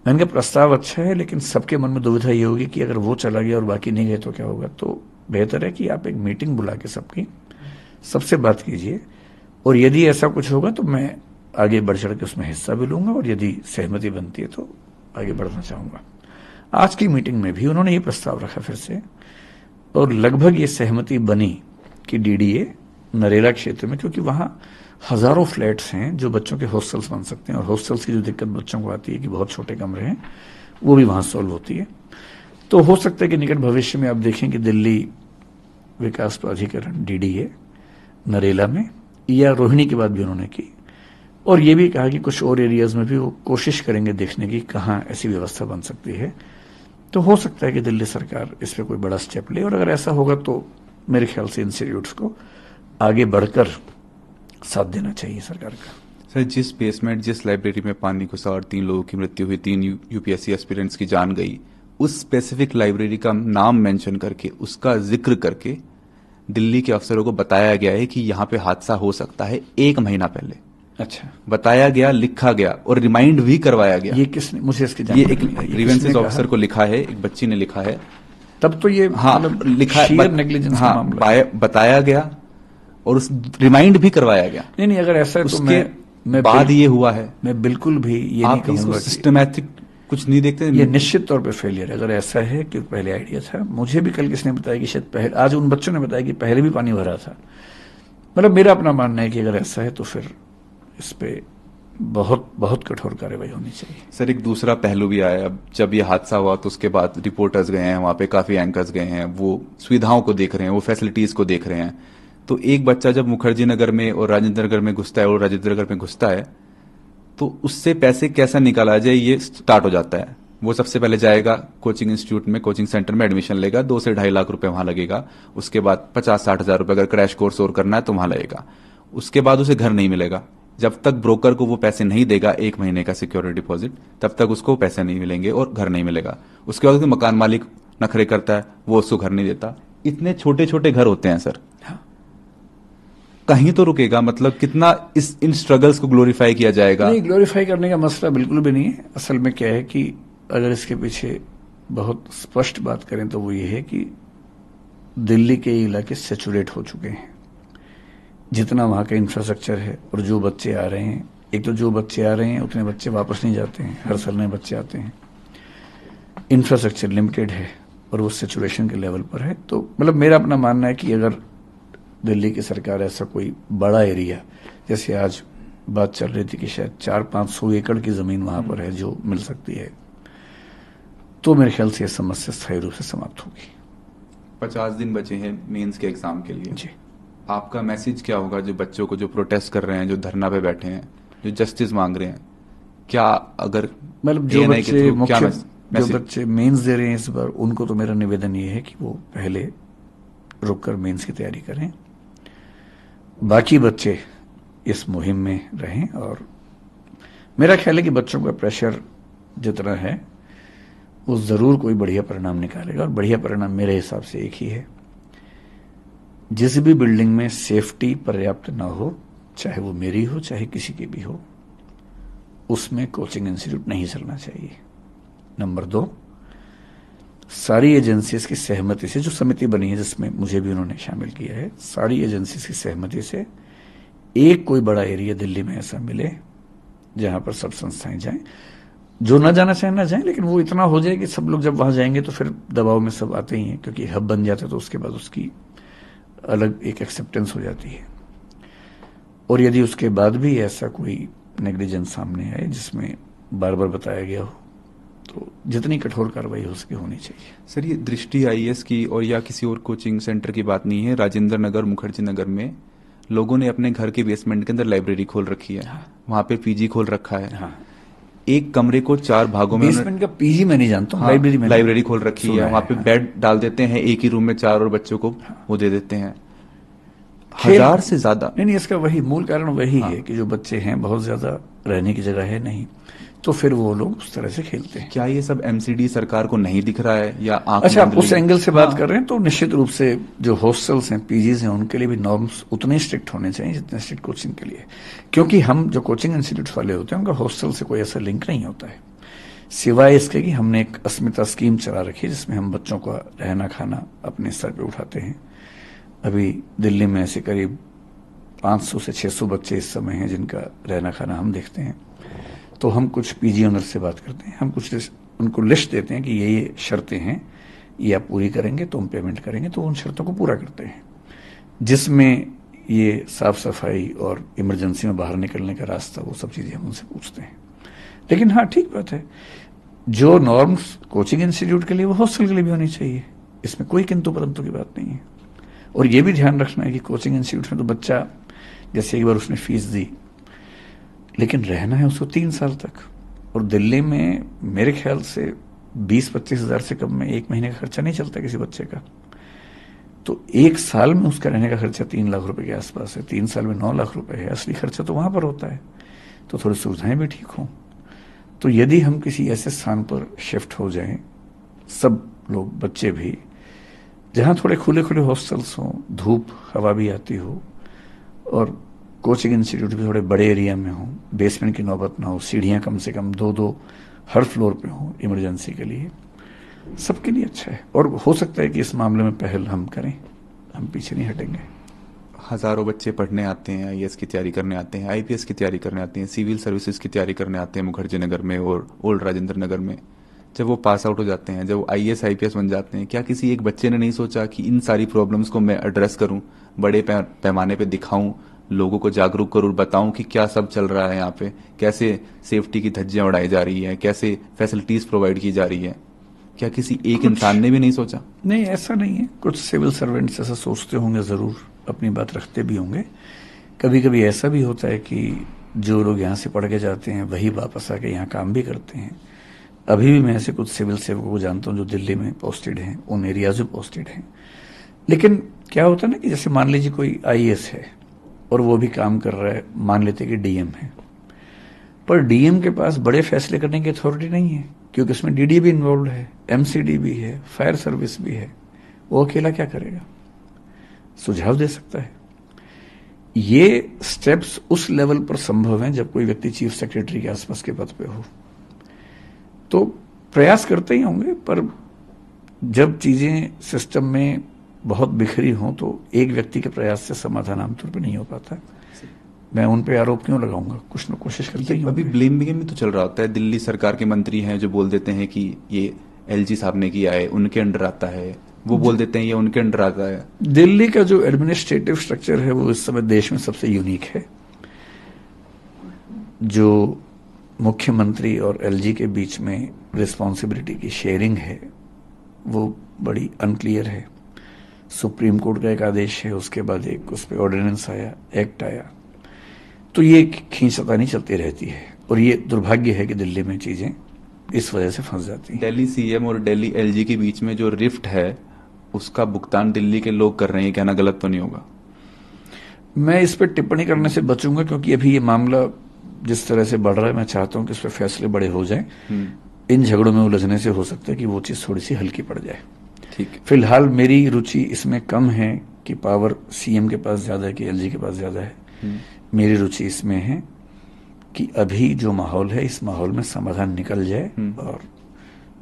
मैंने कहा प्रस्ताव अच्छा है, लेकिन सबके मन में दुविधा ये होगी कि अगर वो चला गया और बाकी नहीं गए तो क्या होगा। तो बेहतर है कि आप एक मीटिंग बुला के सबसे बात कीजिए, और यदि ऐसा कुछ होगा तो मैं आगे बढ़ चढ़ के उसमें हिस्सा भी लूंगा, और यदि सहमति बनती है तो आगे बढ़ना चाहूंगा। आज की मीटिंग में भी उन्होंने ये प्रस्ताव रखा फिर से, और लगभग ये सहमति बनी कि डीडीए नरेला क्षेत्र में, क्योंकि वहां हजारों फ्लैट्स हैं जो बच्चों के हॉस्टल्स बन सकते हैं, और हॉस्टल्स की जो दिक्कत बच्चों को आती है कि बहुत छोटे कमरे हैं, वो भी वहां सॉल्व होती है। तो हो सकता है कि निकट भविष्य में आप देखें कि दिल्ली विकास प्राधिकरण डीडीए नरेला में, या रोहिणी की बात भी उन्होंने की, और ये भी कहा कि कुछ और एरियाज में भी वो कोशिश करेंगे देखने की कहाँ ऐसी व्यवस्था बन सकती है। तो हो सकता है कि दिल्ली सरकार इस पर कोई बड़ा स्टेप ले, और अगर ऐसा होगा तो मेरे ख्याल से इंस्टीट्यूट्स को आगे बढ़कर साथ देना चाहिए सरकार का। सर, जिस लाइब्रेरी में पानी घुसा और 3 लोगों की मृत्यु हुई, 3 यूपीएससी एस्पिरेंट्स की जान गई, उस स्पेसिफिक लाइब्रेरी का नाम मेंशन करके, उसका जिक्र करके दिल्ली के अफसरों को बताया गया है कि यहाँ पे हादसा हो सकता है 1 महीना पहले। अच्छा, बताया गया, लिखा गया और रिमाइंड भी करवाया गया। ये किसने, मुझे इसकी ये जानकारी एक नहीं है। ग्रीवेंसेस ऑफिसर को लिखा है, एक बच्ची ने लिखा है। तब तो ये हाँ, लिखा शेयर नेग्लिजेंस का मामला है। बताया गया और उस रिमाइंड भी करवाया गया। नहीं, अगर ऐसा है तो मैं बाद ये हुआ है। मैं बिल्कुल भी ये नहीं कहूंगा सिस्टमैटिक कुछ नहीं देखते। ये निश्चित तौर पे फेलियर है अगर ऐसा है कि पहले आइडिया था। मुझे भी कल किसने बताया कि शायद पहले, आज उन बच्चों ने बताया कि पहले भी पानी भरा था। मतलब मेरा अपना मानना है कि अगर ऐसा है तो फिर इस पे बहुत बहुत कठोर कार्रवाई होनी चाहिए। सर, एक दूसरा पहलू भी आया। अब जब ये हादसा हुआ तो उसके बाद रिपोर्टर्स गए हैं वहां पे, काफी एंकर्स गए हैं, वो सुविधाओं को देख रहे हैं, वो फैसिलिटीज को देख रहे हैं। तो एक बच्चा जब मुखर्जी नगर में और राजेंद्र नगर में घुसता है और राजेंद्र नगर में घुसता है तो उससे पैसे कैसा निकाला जाए ये स्टार्ट हो जाता है। वो सबसे पहले जाएगा कोचिंग इंस्टीट्यूट में, कोचिंग सेंटर में एडमिशन लेगा, 2 से 2.5 लाख रुपए वहां लगेगा। उसके बाद 50-60 हजार रुपए अगर क्रैश कोर्स और करना है तो वहां लगेगा। उसके बाद उसे घर नहीं मिलेगा। जब तक ब्रोकर को वो पैसे नहीं देगा 1 महीने का सिक्योरिटी डिपॉजिट, तब तक उसको पैसे नहीं मिलेंगे और घर नहीं मिलेगा। उसके बाद मकान मालिक नखरे करता है, वो उसको घर नहीं देता। इतने छोटे छोटे घर होते हैं सर। हाँ। कहीं तो रुकेगा। मतलब कितना इन स्ट्रगल्स को ग्लोरीफाई किया जाएगा? नहीं, ग्लोरीफाई करने का मसला बिल्कुल भी नहीं है। असल में क्या है कि अगर इसके पीछे बहुत स्पष्ट बात करें तो वो ये है कि दिल्ली के इलाके सैचुरेट हो चुके हैं। जितना वहां का इंफ्रास्ट्रक्चर है और जो बच्चे आ रहे हैं, एक तो जो बच्चे आ रहे हैं उतने बच्चे वापस नहीं जाते हैं, हर साल नए बच्चे आते हैं। इंफ्रास्ट्रक्चर लिमिटेड है और वो सैचुरेशन के लेवल पर है। तो मतलब मेरा अपना मानना है कि अगर दिल्ली की सरकार ऐसा कोई बड़ा एरिया, जैसे आज बात चल रही थी कि शायद 400-500 एकड़ की जमीन वहां पर है जो मिल सकती है, तो मेरे ख्याल से यह समस्या स्थायी रूप से समाप्त होगी। 50 दिन बचे हैं मेंस के एग्जाम के लिए। जी, आपका मैसेज क्या होगा जो बच्चों को, जो प्रोटेस्ट कर रहे हैं, जो धरना पे बैठे हैं, जो जस्टिस मांग रहे हैं? क्या अगर मतलब जो बच्चे मेंस दे रहे हैं इस बार, उनको तो मेरा निवेदन ये है कि वो पहले रुककर मेंस की तैयारी करें। बाकी बच्चे इस मुहिम में रहें, और मेरा ख्याल है कि बच्चों का प्रेशर जितना है वो जरूर कोई बढ़िया परिणाम निकालेगा। और बढ़िया परिणाम मेरे हिसाब से एक ही है, जिस भी बिल्डिंग में सेफ्टी पर्याप्त ना हो, चाहे वो मेरी हो चाहे किसी की भी हो, उसमें कोचिंग इंस्टीट्यूट नहीं चलना चाहिए। नंबर 2, सारी एजेंसीज की सहमति से, जो समिति बनी है जिसमें मुझे भी उन्होंने शामिल किया है, सारी एजेंसीज की सहमति से एक कोई बड़ा एरिया दिल्ली में ऐसा मिले जहां पर सब संस्थाएं जाएं। जो ना जाना चाहे ना जाएं, लेकिन वो इतना हो जाए कि सब लोग जब वहां जाएंगे तो फिर दबाव में सब आते ही हैं, क्योंकि हब बन जाता है तो उसके बाद उसकी अलग एक एक्सेप्टेंस हो जाती है। और यदि उसके बाद भी ऐसा कोई नेग्लिजेंस सामने आए जिसमें बार बार बताया गया हो, तो जितनी कठोर कार्रवाई हो सके होनी चाहिए। सर, ये दृष्टि आईएएस की और या किसी और कोचिंग सेंटर की बात नहीं है। राजेंद्र नगर, मुखर्जी नगर में लोगों ने अपने घर के बेसमेंट के अंदर लाइब्रेरी खोल रखी है। हाँ। वहां पे पीजी खोल रखा है। हाँ। एक कमरे को 4 भागों में बेसमेंट का पीजी मैं नहीं जानता हूँ, हाँ, लाइब्रेरी में लाइब्रेरी खोल रखी है। वहां पे हाँ। बेड डाल देते हैं, एक ही रूम में 4 और बच्चों को वो दे देते हैं। खेल 1000 से ज्यादा। नहीं, इसका वही मूल कारण वही हाँ। है कि जो बच्चे हैं, बहुत ज्यादा रहने की जगह है नहीं, तो फिर वो लोग उस तरह से खेलते हैं। क्या ये सब एमसीडी सरकार को नहीं दिख रहा है या आंख अच्छा, आप बंद उस ली? एंगल से बात हाँ। कर रहे हैं तो निश्चित रूप से जो हॉस्टल्स हैं, पीजीज हैं, उनके लिए भी नॉर्म्स उतने स्ट्रिक्ट होने चाहिए जितने स्ट्रिक्ट कोचिंग के लिए। क्योंकि हम जो कोचिंग इंस्टीट्यूट वाले होते हैं, उनका हॉस्टल से कोई ऐसा लिंक नहीं होता है, सिवाय इसके कि हमने एक अस्मिता स्कीम चला रखी है जिसमें हम बच्चों का रहना खाना अपने स्तर पे उठाते हैं। अभी दिल्ली में ऐसे करीब 500 से 600 बच्चे इस समय हैं जिनका रहना खाना हम देखते हैं। तो हम कुछ पीजी ओनर से बात करते हैं, हम कुछ उनको लिस्ट देते हैं कि ये शर्तें हैं, ये आप पूरी करेंगे तो हम पेमेंट करेंगे, तो उन शर्तों को पूरा करते हैं, जिसमें ये साफ सफाई और इमरजेंसी में बाहर निकलने का रास्ता, वो सब चीज़ें हम उनसे पूछते हैं। लेकिन हाँ, ठीक बात है, जो नॉर्म्स कोचिंग इंस्टीट्यूट के लिए वो हॉस्टल के लिए भी होनी चाहिए, इसमें कोई किंतु परंतु की बात नहीं है। और ये भी ध्यान रखना है कि कोचिंग इंस्टीट्यूट में तो बच्चा, जैसे एक बार उसने फीस दी, लेकिन रहना है उसको 3 साल तक। और दिल्ली में मेरे ख्याल से 20-25 हज़ार से कम में 1 महीने का खर्चा नहीं चलता किसी बच्चे का। तो 1 साल में उसका रहने का खर्चा 3 लाख रुपए के आसपास है, 3 साल में 9 लाख रुपए है। असली खर्चा तो वहां पर होता है, तो थोड़ी सुविधाएं भी ठीक हों। तो यदि हम किसी ऐसे स्थान पर शिफ्ट हो जाएं, सब लोग, बच्चे भी, जहां थोड़े खुले खुले हॉस्टल्स हों, धूप हवा भी आती हो, और कोचिंग इंस्टीट्यूट भी थोड़े बड़े एरिया में हो, बेसमेंट की नौबत ना हो, सीढ़ियां कम से कम 2-2 हर फ्लोर पे हो इमरजेंसी के लिए, सबके लिए अच्छा है। और हो सकता है कि इस मामले में पहल हम करें, हम पीछे नहीं हटेंगे। हजारों बच्चे पढ़ने आते हैं, आईएएस की तैयारी करने आते हैं, आईपीएस की तैयारी करने आते हैं, सिविल सर्विसेज की तैयारी करने आते हैं मुखर्जी नगर में और ओल्ड राजेंद्र नगर में। जब वो पास आउट हो जाते हैं, जब वो आईएएस आईपीएस बन जाते हैं, क्या किसी एक बच्चे ने नहीं सोचा कि इन सारी प्रॉब्लम्स को मैं एड्रेस करूं, बड़े पैमाने पे दिखाऊं, लोगों को जागरूक करूं, बताऊं कि क्या सब चल रहा है यहाँ पे, कैसे सेफ्टी की धज्जियां उड़ाई जा रही है, कैसे फैसिलिटीज प्रोवाइड की जा रही है? क्या किसी एक इंसान ने भी नहीं सोचा? नहीं, ऐसा नहीं है। कुछ सिविल सर्वेंट्स ऐसा सोचते होंगे, जरूर अपनी बात रखते भी होंगे। कभी कभी ऐसा भी होता है कि जो लोग यहाँ से पढ़ के जाते हैं वही वापस आके यहाँ काम भी करते हैं। अभी भी मैं ऐसे कुछ सिविल सेवकों को जानता हूँ जो दिल्ली में पोस्टेड हैं, उन एरियाज में पोस्टेड हैं। लेकिन क्या होता है ना कि जैसे मान लीजिए कोई आईएएस है और वो भी काम कर रहा है, मान लेते कि डीएम है, पर डीएम के पास बड़े फैसले करने की अथॉरिटी नहीं है, क्योंकि उसमें डीडी भी इन्वॉल्व है, एमसीडी भी है, फायर सर्विस भी है। वो अकेला क्या करेगा? सुझाव दे सकता है। ये स्टेप्स उस लेवल पर संभव हैं जब कोई व्यक्ति चीफ सेक्रेटरी के आसपास के पद पे हो। तो प्रयास करते ही होंगे, पर जब चीजें सिस्टम में बहुत बिखरी हों तो एक व्यक्ति के प्रयास से समाधान आमतौर पर नहीं हो पाता। मैं उन पे आरोप क्यों लगाऊंगा? कुछ न कोशिश करते ही अभी होंगे। ब्लेम गेम भी तो चल रहा होता है। दिल्ली सरकार के मंत्री हैं जो बोल देते हैं कि ये एलजी साहब ने किया है, उनके अंडर आता है, वो बोल देते हैं ये उनके अंडर आता है। दिल्ली का जो एडमिनिस्ट्रेटिव स्ट्रक्चर है वो इस समय देश में सबसे यूनिक है। जो मुख्यमंत्री और एलजी के बीच में रिस्पॉन्सिबिलिटी की शेयरिंग है वो बड़ी अनक्लियर है। सुप्रीम कोर्ट का एक आदेश है, उसके बाद एक उस पर ऑर्डिनेंस आया, एक्ट आया, तो ये खींचतानी चलती रहती है। और ये दुर्भाग्य है कि दिल्ली में चीजें इस वजह से फंस जाती हैं। दिल्ली सीएम और दिल्ली एलजी के बीच में जो रिफ्ट है उसका भुगतान दिल्ली के लोग कर रहे हैं, कहना गलत तो नहीं होगा? मैं इस पर टिप्पणी करने से बचूंगा, क्योंकि अभी ये मामला जिस तरह से बढ़ रहा है, मैं चाहता हूं कि इस पर फैसले बड़े हो जाएं। इन झगड़ों में उलझने से हो सकता है कि वो चीज थोड़ी सी हल्की पड़ जाए। ठीक है। फिलहाल मेरी रुचि इसमें कम है कि पावर सीएम के पास ज्यादा है कि एलजी के पास ज्यादा है। मेरी रुचि इसमें है कि अभी जो माहौल है, इस माहौल में समाधान निकल जाए और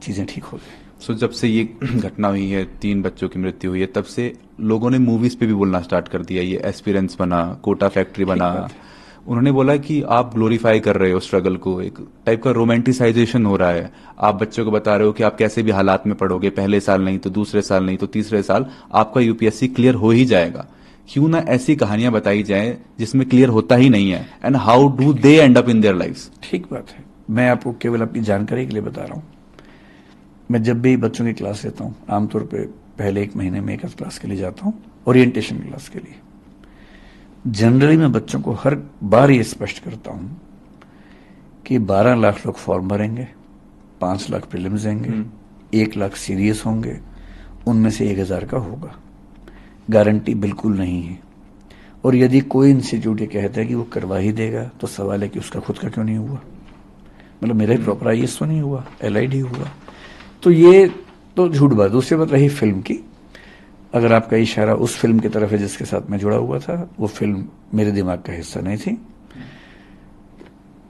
चीजें ठीक हो जाए। सो जब से ये घटना हुई है, 3 बच्चों की मृत्यु हुई है, तब से लोगों ने मूवीज पे भी बोलना स्टार्ट कर दिया। ये एस्पिरेंट्स बना, कोटा फैक्ट्री ठीक बना। बात है। उन्होंने बोला कि आप ग्लोरीफाई कर रहे हो स्ट्रगल को, एक टाइप का रोमांटिसाइजेशन हो रहा है। आप बच्चों को बता रहे हो कि आप कैसे भी हालात में पढ़ोगे, पहले साल नहीं तो दूसरे साल नहीं तो तीसरे साल आपका यूपीएससी क्लियर हो ही जाएगा। क्यों ना ऐसी कहानियां बताई जाएं जिसमें क्लियर होता ही नहीं है, and how do they end up in their lifes. ठीक बात है। मैं आपको केवल अपनी जानकारी के लिए बता रहा हूं। मैं जब भी बच्चों की क्लास लेता हूं, आमतौर पे पहले 1 महीने में एक क्लास के लिए जाता हूं, ओरिएंटेशन क्लास के लिए। जनरली मैं बच्चों को हर बार ये स्पष्ट करता हूं कि 12 लाख लोग फॉर्म भरेंगे, 5 लाख प्रीलिम्स देंगे, 1 लाख सीरियस होंगे, उनमें से 1000 का होगा। गारंटी बिल्कुल नहीं है। और यदि कोई इंस्टीट्यूट ये कहता है कि वो करवा ही देगा, तो सवाल है कि उसका खुद का क्यों नहीं हुआ। मतलब मेरा ही प्रॉपर आईएएस तो नहीं हुआ, एलआईडी हुआ। तो ये तो झूठ बात। दूसरी बात रही फिल्म की। अगर आपका इशारा उस फिल्म की तरफ है जिसके साथ मैं जुड़ा हुआ था, वो फिल्म मेरे दिमाग का हिस्सा नहीं थी।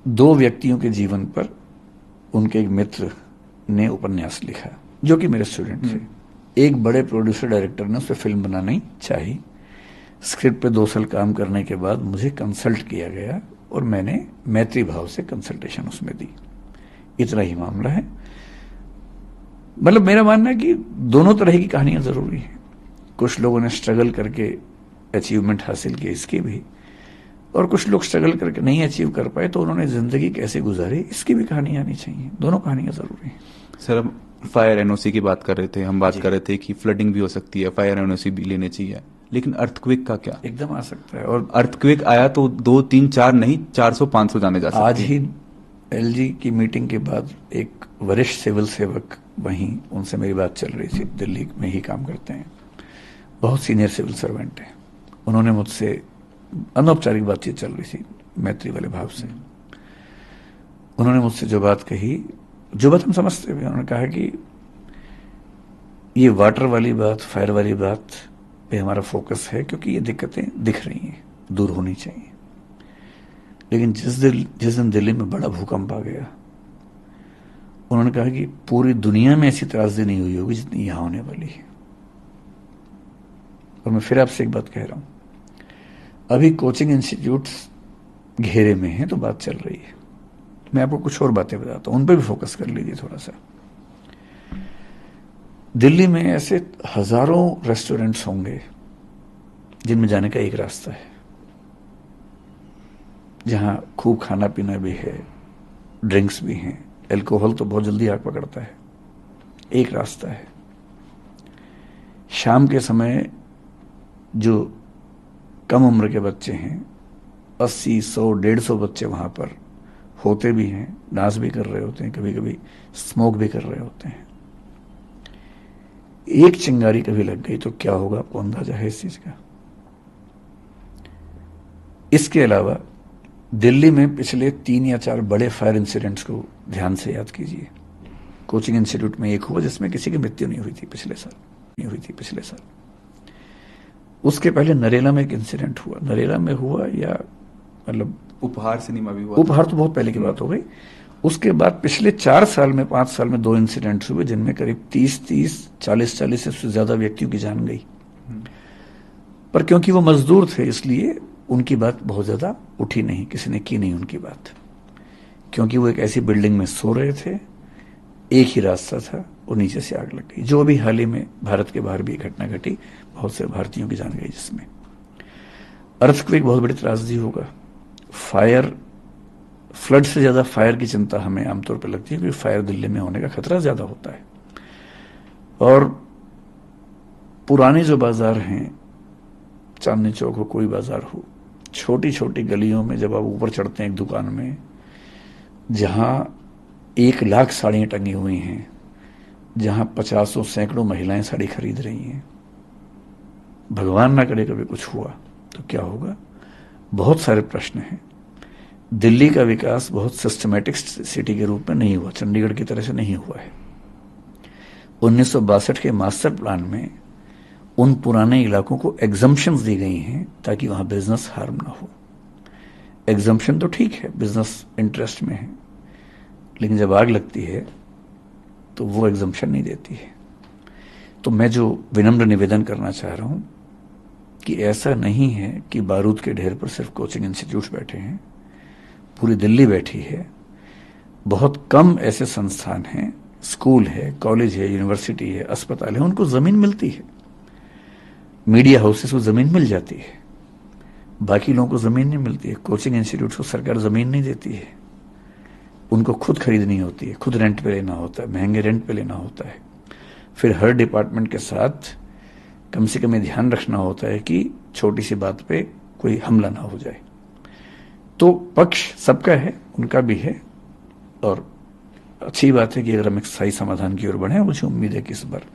2 व्यक्तियों के जीवन पर उनके एक मित्र ने उपन्यास लिखा जो कि मेरे स्टूडेंट थे। एक बड़े प्रोड्यूसर डायरेक्टर ने उस पर फिल्म बनानी चाहिए। स्क्रिप्ट पे 2 साल काम करने के बाद मुझे कंसल्ट किया गया और मैंने मैत्री भाव से कंसल्टेशन उसमें दी। इतना ही मामला है। मतलब मेरा मानना है कि दोनों तरह की कहानियां जरूरी हैं। कुछ लोगों ने स्ट्रगल करके अचीवमेंट हासिल की, इसकी भी, और कुछ लोग स्ट्रगल करके नहीं अचीव कर पाए तो उन्होंने जिंदगी कैसे गुजारी, इसकी भी कहानी आनी चाहिए। दोनों कहानियां जरूरी हैं। सर, हम फायर एनओसी की बात कर रहे थे, हम बात कर रहे थे कि फ्लडिंग भी हो सकती है, फायर एनओसी भी लेने चाहिए, लेकिन अर्थक्वेक का क्या? एकदम आ सकता है। और अर्थक्वेक आया तो 2 3 4 नहीं, 400 500 जाने जा सकते आज ही एलजी की मीटिंग के बाद एक वरिष्ठ सिविल सेवक, वहीं उनसे मेरी बात चल रही थी, दिल्ली में ही काम करते हैं, बहुत सीनियर सिविल सर्वेंट हैं। उन्होंने मुझसे अनौपचारिक बातचीत चल रही थी मैत्री वाले भाव से। उन्होंने मुझसे जो बात कही, जो बात हम समझते हुए, उन्होंने कहा कि ये वाटर वाली बात, फायर वाली बात पे हमारा फोकस है क्योंकि ये दिक्कतें दिख रही हैं, दूर होनी चाहिए। लेकिन जिस दिन दिल्ली में बड़ा भूकंप आ गया, उन्होंने कहा कि पूरी दुनिया में ऐसी त्रासदी नहीं हुई होगी जितनी यहां होने वाली है। और मैं फिर आपसे एक बात कह रहा हूं, अभी कोचिंग इंस्टीट्यूट्स घेरे में हैं तो बात चल रही है। मैं आपको कुछ और बातें बताता हूं, उन पर भी फोकस कर लीजिए थोड़ा सा। दिल्ली में ऐसे हजारों रेस्टोरेंट्स होंगे जिनमें जाने का एक रास्ता है, जहां खूब खाना पीना भी है, ड्रिंक्स भी हैं, अल्कोहल तो बहुत जल्दी आग पकड़ता है। एक रास्ता है। शाम के समय जो कम उम्र के बच्चे हैं, 80 100 150 बच्चे वहां पर होते भी हैं, डांस भी कर रहे होते हैं, कभी कभी स्मोक भी कर रहे होते हैं। एक चिंगारी कभी लग गई तो क्या होगा, आपको अंदाजा है इस चीज का? इसके अलावा दिल्ली में पिछले 3 या 4 बड़े फायर इंसिडेंट्स को ध्यान से याद कीजिए। कोचिंग इंस्टीट्यूट में एक हुआ जिसमें किसी की मृत्यु नहीं हुई थी पिछले साल। उसके पहले नरेला में एक इंसिडेंट हुआ। नरेला में हुआ या मतलब उपहार सिनेमा भी हुआ। उपहार तो बहुत पहले की बात हो गई। उसके बाद पिछले 4 साल में, 5 साल में 2 इंसिडेंट्स हुए जिनमें करीब 30 40 से ज्यादा व्यक्तियों की जान गई। पर क्योंकि वो मजदूर थे इसलिए उनकी बात बहुत ज्यादा उठी नहीं, किसी ने की नहीं उनकी बात, क्योंकि वो एक ऐसी बिल्डिंग में सो रहे थे, एक ही रास्ता था और नीचे से आग लग गई। जो अभी हाल ही में भारत के बाहर भी एक घटना घटी, बहुत से भारतीयों की जान गई जिसमें। अर्थक्वेक बहुत बड़ी त्रासदी होगा। फायर, फ्लड से ज्यादा फायर की चिंता हमें आमतौर पर लगती है क्योंकि फायर दिल्ली में होने का खतरा ज्यादा होता है। और पुराने जो बाजार हैं, चांदनी चौक हो, कोई बाजार हो, छोटी छोटी गलियों में जब आप ऊपर चढ़ते हैं एक दुकान में जहां 1 लाख साड़ियां टंगी हुई हैं, जहां 50 सैकड़ों महिलाएं साड़ी खरीद रही हैं, भगवान ना करे कभी कुछ हुआ तो क्या होगा? बहुत सारे प्रश्न हैं। दिल्ली का विकास बहुत सिस्टमैटिक सिटी के रूप में नहीं हुआ, चंडीगढ़ की तरह से नहीं हुआ है। 1962 के मास्टर प्लान में उन पुराने इलाकों को एग्जम्पशंस दी गई हैं ताकि वहां बिजनेस हार्म ना हो। एग्जम्पशन तो ठीक है, बिजनेस इंटरेस्ट में है, लेकिन जब आग लगती है तो वो एग्जम्पशन नहीं देती है। तो मैं जो विनम्र निवेदन करना चाह रहा हूं कि ऐसा नहीं है कि बारूद के ढेर पर सिर्फ कोचिंग इंस्टीट्यूट्स बैठे हैं, पूरी दिल्ली बैठी है। बहुत कम ऐसे संस्थान हैं, स्कूल है, कॉलेज है, यूनिवर्सिटी है, अस्पताल है, उनको जमीन मिलती है। मीडिया हाउसेस को जमीन मिल जाती है, बाकी लोगों को जमीन नहीं मिलती है। कोचिंग इंस्टीट्यूट को सरकार जमीन नहीं देती है, उनको खुद खरीदनी होती है, खुद रेंट पे लेना होता है, महंगे रेंट पे लेना होता है। फिर हर डिपार्टमेंट के साथ कम से कम ये ध्यान रखना होता है कि छोटी सी बात पे कोई हमला ना हो जाए। तो पक्ष सबका है, उनका भी है, और अच्छी बात है कि अगर हम एक स्थायी समाधान की ओर बढ़े, मुझे उम्मीद है कि इस बार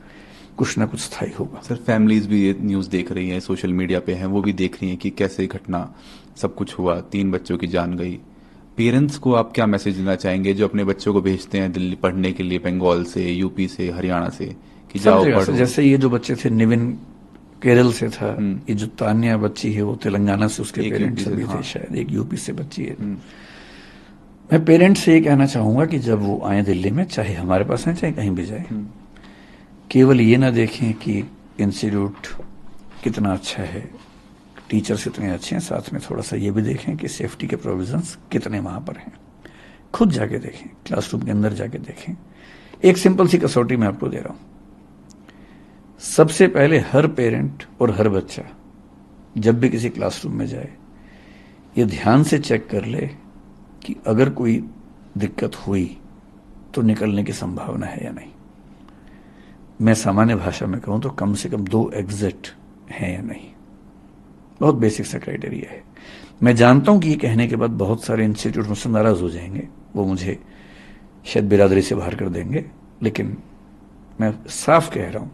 कुछ ना कुछ स्थायी होगा। सर, फैमिलीज भी ये न्यूज़ देख रही हैं, सोशल मीडिया पे हैं, वो भी देख रही हैं कि कैसे घटना सब कुछ हुआ, 3 बच्चों की जान गई। पेरेंट्स को आप क्या मैसेज देना चाहेंगे जो अपने बच्चों को भेजते हैं दिल्ली पढ़ने के लिए, बंगाल से, यूपी से, हरियाणा से, कि जाओ पढ़ो? जैसे ये जो बच्चे थे, निविन केरल से था, ये जो तान्या बच्ची है वो तेलंगाना से, उसके पेरेंट्स भी थे, शायद एक यूपी से बच्ची है। मैं पेरेंट्स से ये कहना चाहूंगा कि जब वो आए दिल्ली में, चाहे हमारे पास आए चाहे कहीं भी जाए, केवल ये ना देखें कि इंस्टीट्यूट कितना अच्छा है, टीचर्स कितने अच्छे हैं, साथ में थोड़ा सा ये भी देखें कि सेफ्टी के प्रोविजंस कितने वहां पर हैं। खुद जाके देखें, क्लासरूम के अंदर जाके देखें। एक सिंपल सी कसौटी मैं आपको दे रहा हूं। सबसे पहले हर पेरेंट और हर बच्चा जब भी किसी क्लासरूम में जाए, ये ध्यान से चेक कर ले कि अगर कोई दिक्कत हुई तो निकलने की संभावना है या नहीं। मैं सामान्य भाषा में कहूं तो कम से कम 2 एग्जिट हैं या नहीं। बहुत बेसिक सा क्राइटेरिया है। मैं जानता हूं कि ये कहने के बाद बहुत सारे इंस्टीट्यूट मुझसे नाराज हो जाएंगे, वो मुझे शायद बिरादरी से बाहर कर देंगे, लेकिन मैं साफ कह रहा हूं,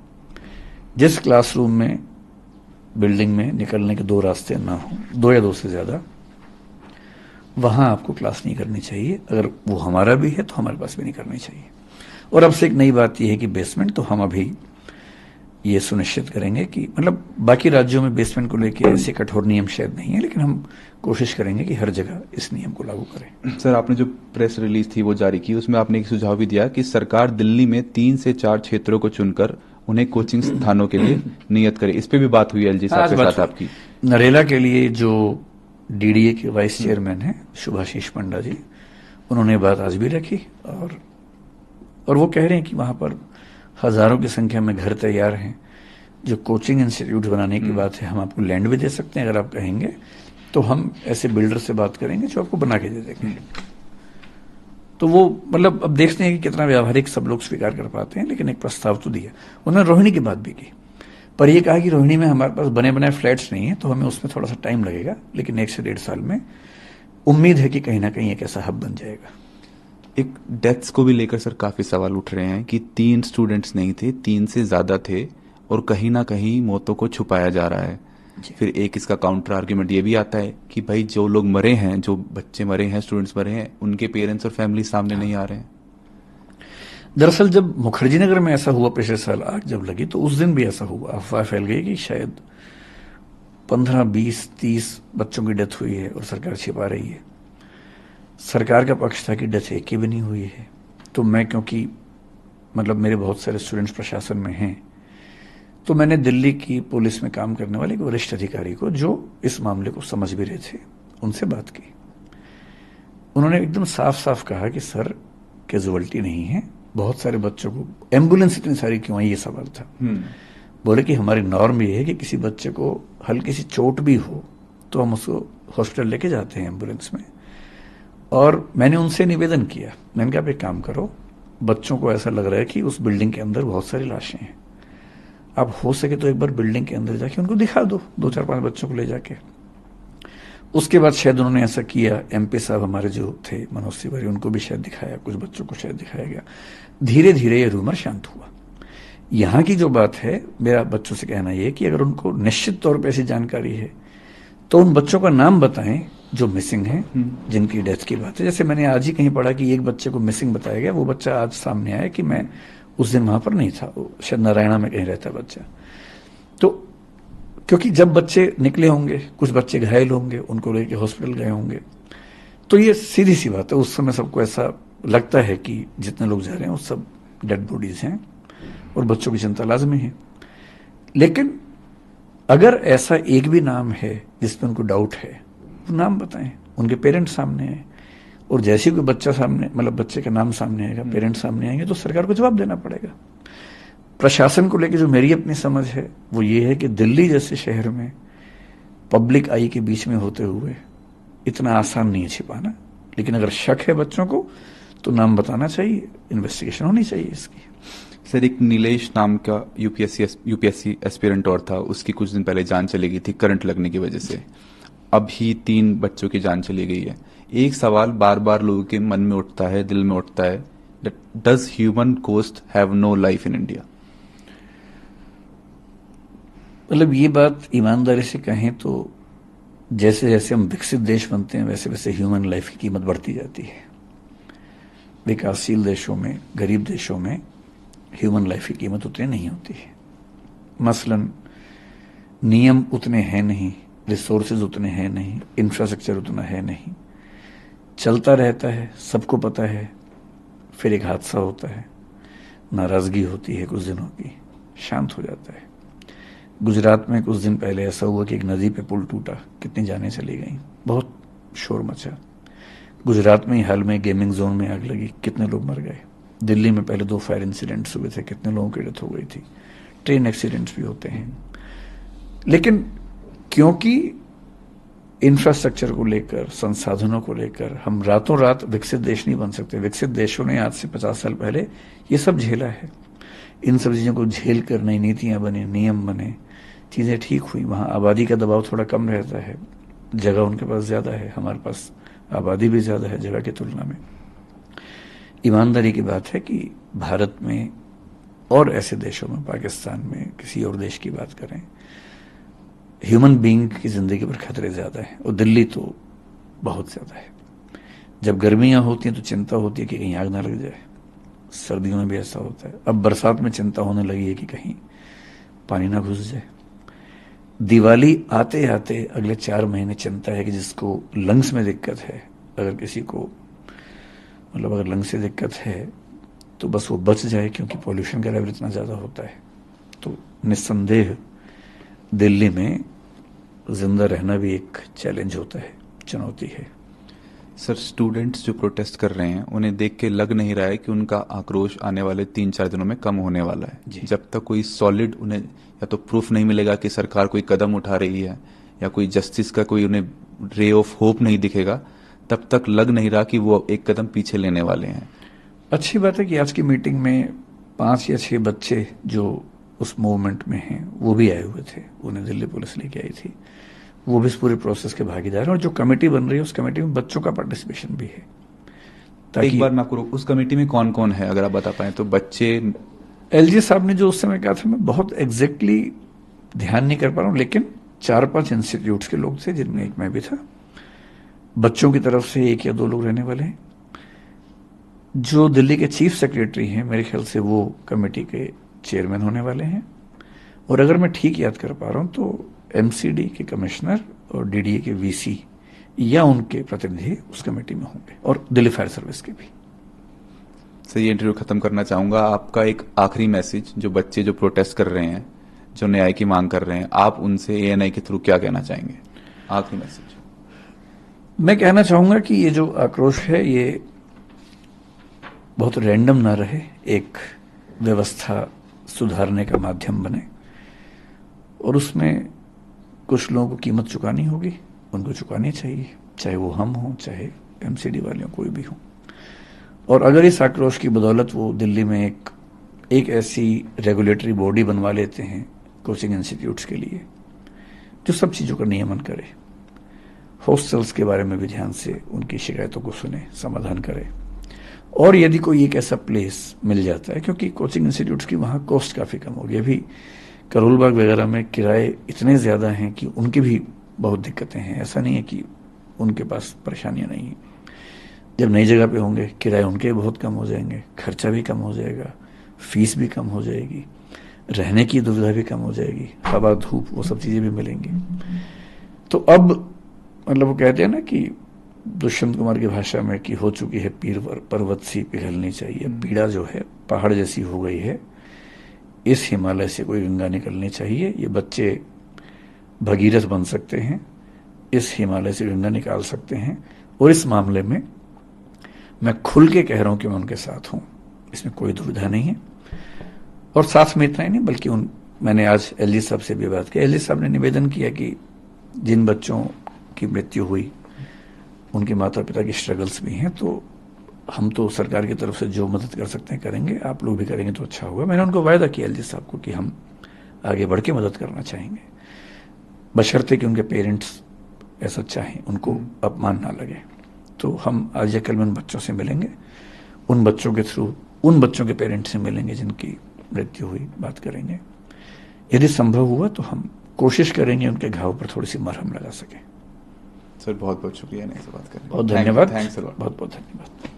जिस क्लासरूम में, बिल्डिंग में निकलने के 2 रास्ते ना हो, 2 या 2 से ज्यादा, वहां आपको क्लास नहीं करनी चाहिए। अगर वो हमारा भी है तो हमारे पास भी नहीं करनी चाहिए। और अब से एक नई बात यह है कि बेसमेंट, तो हम अभी ये सुनिश्चित करेंगे कि, मतलब बाकी राज्यों में बेसमेंट को लेकर ऐसे कठोर नियम शायद नहीं है, लेकिन हम कोशिश करेंगे कि हर जगह इस नियम को लागू करें। सर, आपने जो प्रेस रिलीज थी वो जारी की, उसमें आपने एक सुझाव भी दिया कि सरकार दिल्ली में 3 से 4 क्षेत्रों को चुनकर उन्हें कोचिंग स्थानों के लिए नियत करे। इस पे भी बात हुई एलजी साहब के साथ आपकी। नरेला के लिए जो डीडीए के वाइस चेयरमैन हैं शुभाशीष पंडा जी, उन्होंने बात आज भी रखी, और वो कह रहे हैं कि वहां पर हजारों की संख्या में घर तैयार हैं। जो कोचिंग इंस्टीट्यूट बनाने की बात है, हम आपको लैंड भी दे सकते हैं, अगर आप कहेंगे तो हम ऐसे बिल्डर से बात करेंगे जो आपको बना के दे देंगे। तो वो, मतलब अब देखते हैं कि कितना व्यावहारिक सब लोग स्वीकार कर पाते हैं, लेकिन एक प्रस्ताव तो दिया। उन्होंने रोहिणी की बात भी की, पर यह कहा कि रोहिणी में हमारे पास बने बनाए फ्लैट्स नहीं है, तो हमें उसमें थोड़ा सा टाइम लगेगा, लेकिन 1 से 1.5 साल में उम्मीद है कि कहीं ना कहीं एक ऐसा हब बन जाएगा। एक डेथ्स को भी लेकर सर काफी सवाल उठ रहे हैं कि 3 स्टूडेंट्स नहीं थे, 3 से ज्यादा थे, और कहीं ना कहीं मौतों को छुपाया जा रहा है। फिर एक इसका काउंटर आर्ग्यूमेंट ये भी आता है कि भाई जो लोग मरे हैं, जो बच्चे मरे हैं, स्टूडेंट्स मरे हैं, उनके पेरेंट्स और फैमिली सामने नहीं आ रहे हैं। दरअसल जब मुखर्जी नगर में ऐसा हुआ पिछले साल, आग जब लगी, तो उस दिन भी ऐसा हुआ, अफवाह फैल गई कि शायद 15, 20, 30 बच्चों की डेथ हुई है और सरकार छिपा रही है। सरकार का पक्ष था कि डेथ एक की भी नहीं हुई है। तो मैं, क्योंकि मतलब मेरे बहुत सारे स्टूडेंट्स प्रशासन में हैं, तो मैंने दिल्ली की पुलिस में काम करने वाले एक वरिष्ठ अधिकारी को, जो इस मामले को समझ भी रहे थे, उनसे बात की। उन्होंने एकदम साफ साफ कहा कि सर, कैजुअल्टी नहीं है, बहुत सारे बच्चों को, एम्बुलेंस इतनी सारी क्यों आई, ये सवाल था। बोले कि हमारी नॉर्म ये है कि किसी बच्चे को हल्की सी चोट भी हो तो हम उसको हॉस्पिटल लेके जाते हैं एम्बुलेंस में। और मैंने उनसे निवेदन किया, मैंने कहा आप एक काम करो, बच्चों को ऐसा लग रहा है कि उस बिल्डिंग के अंदर बहुत सारी लाशें हैं, आप हो सके तो एक बार बिल्डिंग के अंदर जाके उनको दिखा दो, 2, 4, 5 बच्चों को ले जाके। उसके बाद शायद उन्होंने ऐसा किया। एमपी साहब हमारे जो थे, मनोज तिवारी, उनको भी शायद दिखाया, कुछ बच्चों को शायद दिखाया गया। धीरे धीरे ये रूमर शांत हुआ। यहां की जो बात है, मेरा बच्चों से कहना यह कि अगर उनको निश्चित तौर पर ऐसी जानकारी है तो उन बच्चों का नाम बताएं जो मिसिंग हैं, जिनकी डेथ की बात है। जैसे मैंने आज ही कहीं पढ़ा कि एक बच्चे को मिसिंग बताया गया, वो बच्चा आज सामने आया कि मैं उस दिन वहां पर नहीं था, शायद नारायणा में कहीं रहता बच्चा। तो क्योंकि जब बच्चे निकले होंगे, कुछ बच्चे घायल होंगे, उनको लेके हॉस्पिटल गए होंगे, तो ये सीधी सी बात है। उस समय सबको ऐसा लगता है कि जितने लोग जा रहे हैं वो सब डेड बॉडीज हैं और बच्चों की चिंता लाजमी है। लेकिन अगर ऐसा एक भी नाम है जिसमें उनको डाउट है, वो नाम बताएं, उनके पेरेंट्स सामने आए, और जैसे ही कोई बच्चा सामने, मतलब बच्चे का नाम सामने आएगा, पेरेंट्स सामने आएंगे, तो सरकार को जवाब देना पड़ेगा। प्रशासन को लेकर जो मेरी अपनी समझ है वो ये है कि दिल्ली जैसे शहर में पब्लिक आई के बीच में होते हुए इतना आसान नहीं है छिपाना, लेकिन अगर शक है बच्चों को तो नाम बताना चाहिए, इन्वेस्टिगेशन होनी चाहिए इसकी। सर, एक नीलेश नाम का यूपीएससी एस्पिरेंट और था, उसकी कुछ दिन पहले जान चली गई थी करंट लगने की वजह से। अभी 3 बच्चों की जान चली गई है। एक सवाल बार बार लोगों के मन में उठता है, दिल में उठता है, does human cost have no life in India? मतलब ये बात ईमानदारी से कहें तो जैसे जैसे हम विकसित देश बनते हैं वैसे वैसे ह्यूमन लाइफ की कीमत बढ़ती जाती है। विकासशील देशों में, गरीब देशों में ह्यूमन लाइफ की कीमत उतनी नहीं होती है। मसलन नियम उतने हैं नहीं, रिसोर्सेज उतने हैं नहीं, इंफ्रास्ट्रक्चर उतना है नहीं, चलता रहता है, सबको पता है, फिर एक हादसा होता है, नाराजगी होती है कुछ दिनों की, शांत हो जाता है। गुजरात में कुछ दिन पहले ऐसा हुआ कि एक नदी पे पुल टूटा, कितनी जानें चली गई, बहुत शोर मचा। गुजरात में ही हाल में गेमिंग जोन में आग लगी, कितने लोग मर गए। दिल्ली में पहले 2 फायर इंसिडेंट्स हुए थे, कितने लोगों की डेथ हो गई थी। ट्रेन एक्सीडेंट्स भी होते हैं। लेकिन क्योंकि इंफ्रास्ट्रक्चर को लेकर, संसाधनों को लेकर हम रातों रात विकसित देश नहीं बन सकते। विकसित देशों ने आज से 50 साल पहले ये सब झेला है। इन सब चीज़ों को झेल कर नई नीतियां बने, नियम बने, चीज़ें ठीक हुई। वहाँ आबादी का दबाव थोड़ा कम रहता है, जगह उनके पास ज़्यादा है, हमारे पास आबादी भी ज़्यादा है जगह की तुलना में। ईमानदारी की बात है कि भारत में और ऐसे देशों में, पाकिस्तान में, किसी और देश की बात करें, ह्यूमन बीइंग की ज़िंदगी पर खतरे ज़्यादा है, और दिल्ली तो बहुत ज़्यादा है। जब गर्मियाँ होती हैं तो चिंता होती है कि कहीं आग ना लग जाए, सर्दियों में भी ऐसा होता है। अब बरसात में चिंता होने लगी है कि कहीं पानी ना घुस जाए। दिवाली आते आते अगले 4 महीने चिंता है कि जिसको लंग्स में दिक्कत है, अगर किसी को, मतलब अगर लंग्स से दिक्कत है तो बस वो बच जाए, क्योंकि पॉल्यूशन का लेवल इतना ज़्यादा होता है। तो निस्संदेह दिल्ली में जिंदा रहना भी एक चैलेंज होता है, चुनौती है। सर, स्टूडेंट्स जो प्रोटेस्ट कर रहे हैं उन्हें देख के लग नहीं रहा है कि उनका आक्रोश आने वाले 3-4 दिनों में कम होने वाला है। जब तक कोई सॉलिड उन्हें या तो प्रूफ नहीं मिलेगा कि सरकार कोई कदम उठा रही है या कोई जस्टिस का कोई उन्हें रे ऑफ होप नहीं दिखेगा, तब तक लग नहीं रहा कि वो एक कदम पीछे लेने वाले हैं। अच्छी बात है कि आज की मीटिंग में 5 या 6 बच्चे जो उस मूवमेंट में हैं वो भी आए हुए थे, उन्हें दिल्ली पुलिस लेके आई थी। वो भी इस पूरे प्रोसेस के भागीदार हैं, और जो कमेटी बन रही है उस कमेटी में बच्चों का पार्टिसिपेशन भी है। एक बार मैं आपको उस कमेटी में कौन कौन है अगर आप बता पाए तो? बच्चे, एलजी साहब ने जो उस समय कहा था मैं बहुत एग्जैक्टली ध्यान नहीं कर पा रहा हूँ, लेकिन 4-5 इंस्टीट्यूट्स के लोग थे, जिनमें एक मैं भी था। बच्चों की तरफ से 1 या 2 लोग रहने वाले हैं। जो दिल्ली के चीफ सेक्रेटरी हैं, मेरे ख्याल से वो कमेटी के चेयरमैन होने वाले हैं। और अगर मैं ठीक याद कर पा रहा हूँ तो एमसीडी के कमिश्नर और डीडीए के वीसी या उनके प्रतिनिधि उस कमेटी में होंगे, और दिल्ली फायर सर्विस के भी। सर, ये इंटरव्यू खत्म करना चाहूंगा। आपका एक आखिरी मैसेज, जो बच्चे जो प्रोटेस्ट कर रहे हैं, जो न्याय की मांग कर रहे हैं, आप उनसे एएनआई के थ्रू क्या कहना चाहेंगे? आखिरी मैसेज। मैं कहना चाहूंगा कि ये जो आक्रोश है ये बहुत रैंडम ना रहे, एक व्यवस्था सुधारने का माध्यम बने, और उसमें कुछ लोगों को कीमत चुकानी होगी, उनको चुकानी चाहिए, चाहे वो हम हों, चाहे एमसीडी वाले हों, कोई भी हो। और अगर इस आक्रोश की बदौलत वो दिल्ली में एक ऐसी रेगुलेटरी बॉडी बनवा लेते हैं कोचिंग इंस्टीट्यूट्स के लिए जो सब चीज़ों का नियमन करे, हॉस्टल्स के बारे में भी ध्यान से उनकी शिकायतों को सुने, समाधान करे, और यदि कोई एक ऐसा प्लेस मिल जाता है, क्योंकि कोचिंग इंस्टीट्यूट्स की वहाँ कॉस्ट काफ़ी कम होगी। अभी करोलबाग वगैरह में किराए इतने ज़्यादा हैं कि उनकी भी बहुत दिक्कतें हैं। ऐसा नहीं है कि उनके पास परेशानियां नहीं हैं। जब नई जगह पे होंगे किराए उनके बहुत कम हो जाएंगे, खर्चा भी कम हो जाएगा, फीस भी कम हो जाएगी, रहने की दुविधा भी कम हो जाएगी, हवा धूप वो सब चीज़ें भी मिलेंगी। तो अब मतलब वो कहते हैं ना कि दुष्यंत कुमार की भाषा में कि हो चुकी है पीर पर्वत सी पिघलनी चाहिए। पीड़ा जो है पहाड़ जैसी हो गई है, इस हिमालय से कोई गंगा निकलनी चाहिए। ये बच्चे भगीरथ बन सकते हैं, इस हिमालय से गंगा निकाल सकते हैं। और इस मामले में मैं खुल के कह रहा हूं कि मैं उनके साथ हूं, इसमें कोई दुविधा नहीं है। और साथ में इतना ही नहीं, बल्कि मैंने आज एलजी साहब से भी बात की। एलजी साहब ने निवेदन किया कि जिन बच्चों की मृत्यु हुई उनके माता पिता की स्ट्रगल्स भी हैं, तो हम तो सरकार की तरफ से जो मदद कर सकते हैं करेंगे, आप लोग भी करेंगे तो अच्छा होगा। मैंने उनको वायदा किया एलजी साहब को कि हम आगे बढ़ के मदद करना चाहेंगे, बशर्ते कि उनके पेरेंट्स ऐसा चाहें, उनको अपमान ना लगे। तो हम आज या कल में उन बच्चों से मिलेंगे, उन बच्चों के थ्रू उन बच्चों के पेरेंट्स से मिलेंगे जिनकी मृत्यु हुई, बात करेंगे। यदि संभव हुआ तो हम कोशिश करेंगे उनके घाव पर थोड़ी सी मरहम लगा सकें। सर बहुत बहुत शुक्रिया नहीं से बात करने। बहुत धन्यवाद, थैंक्स अ लॉट। बहुत बहुत धन्यवाद।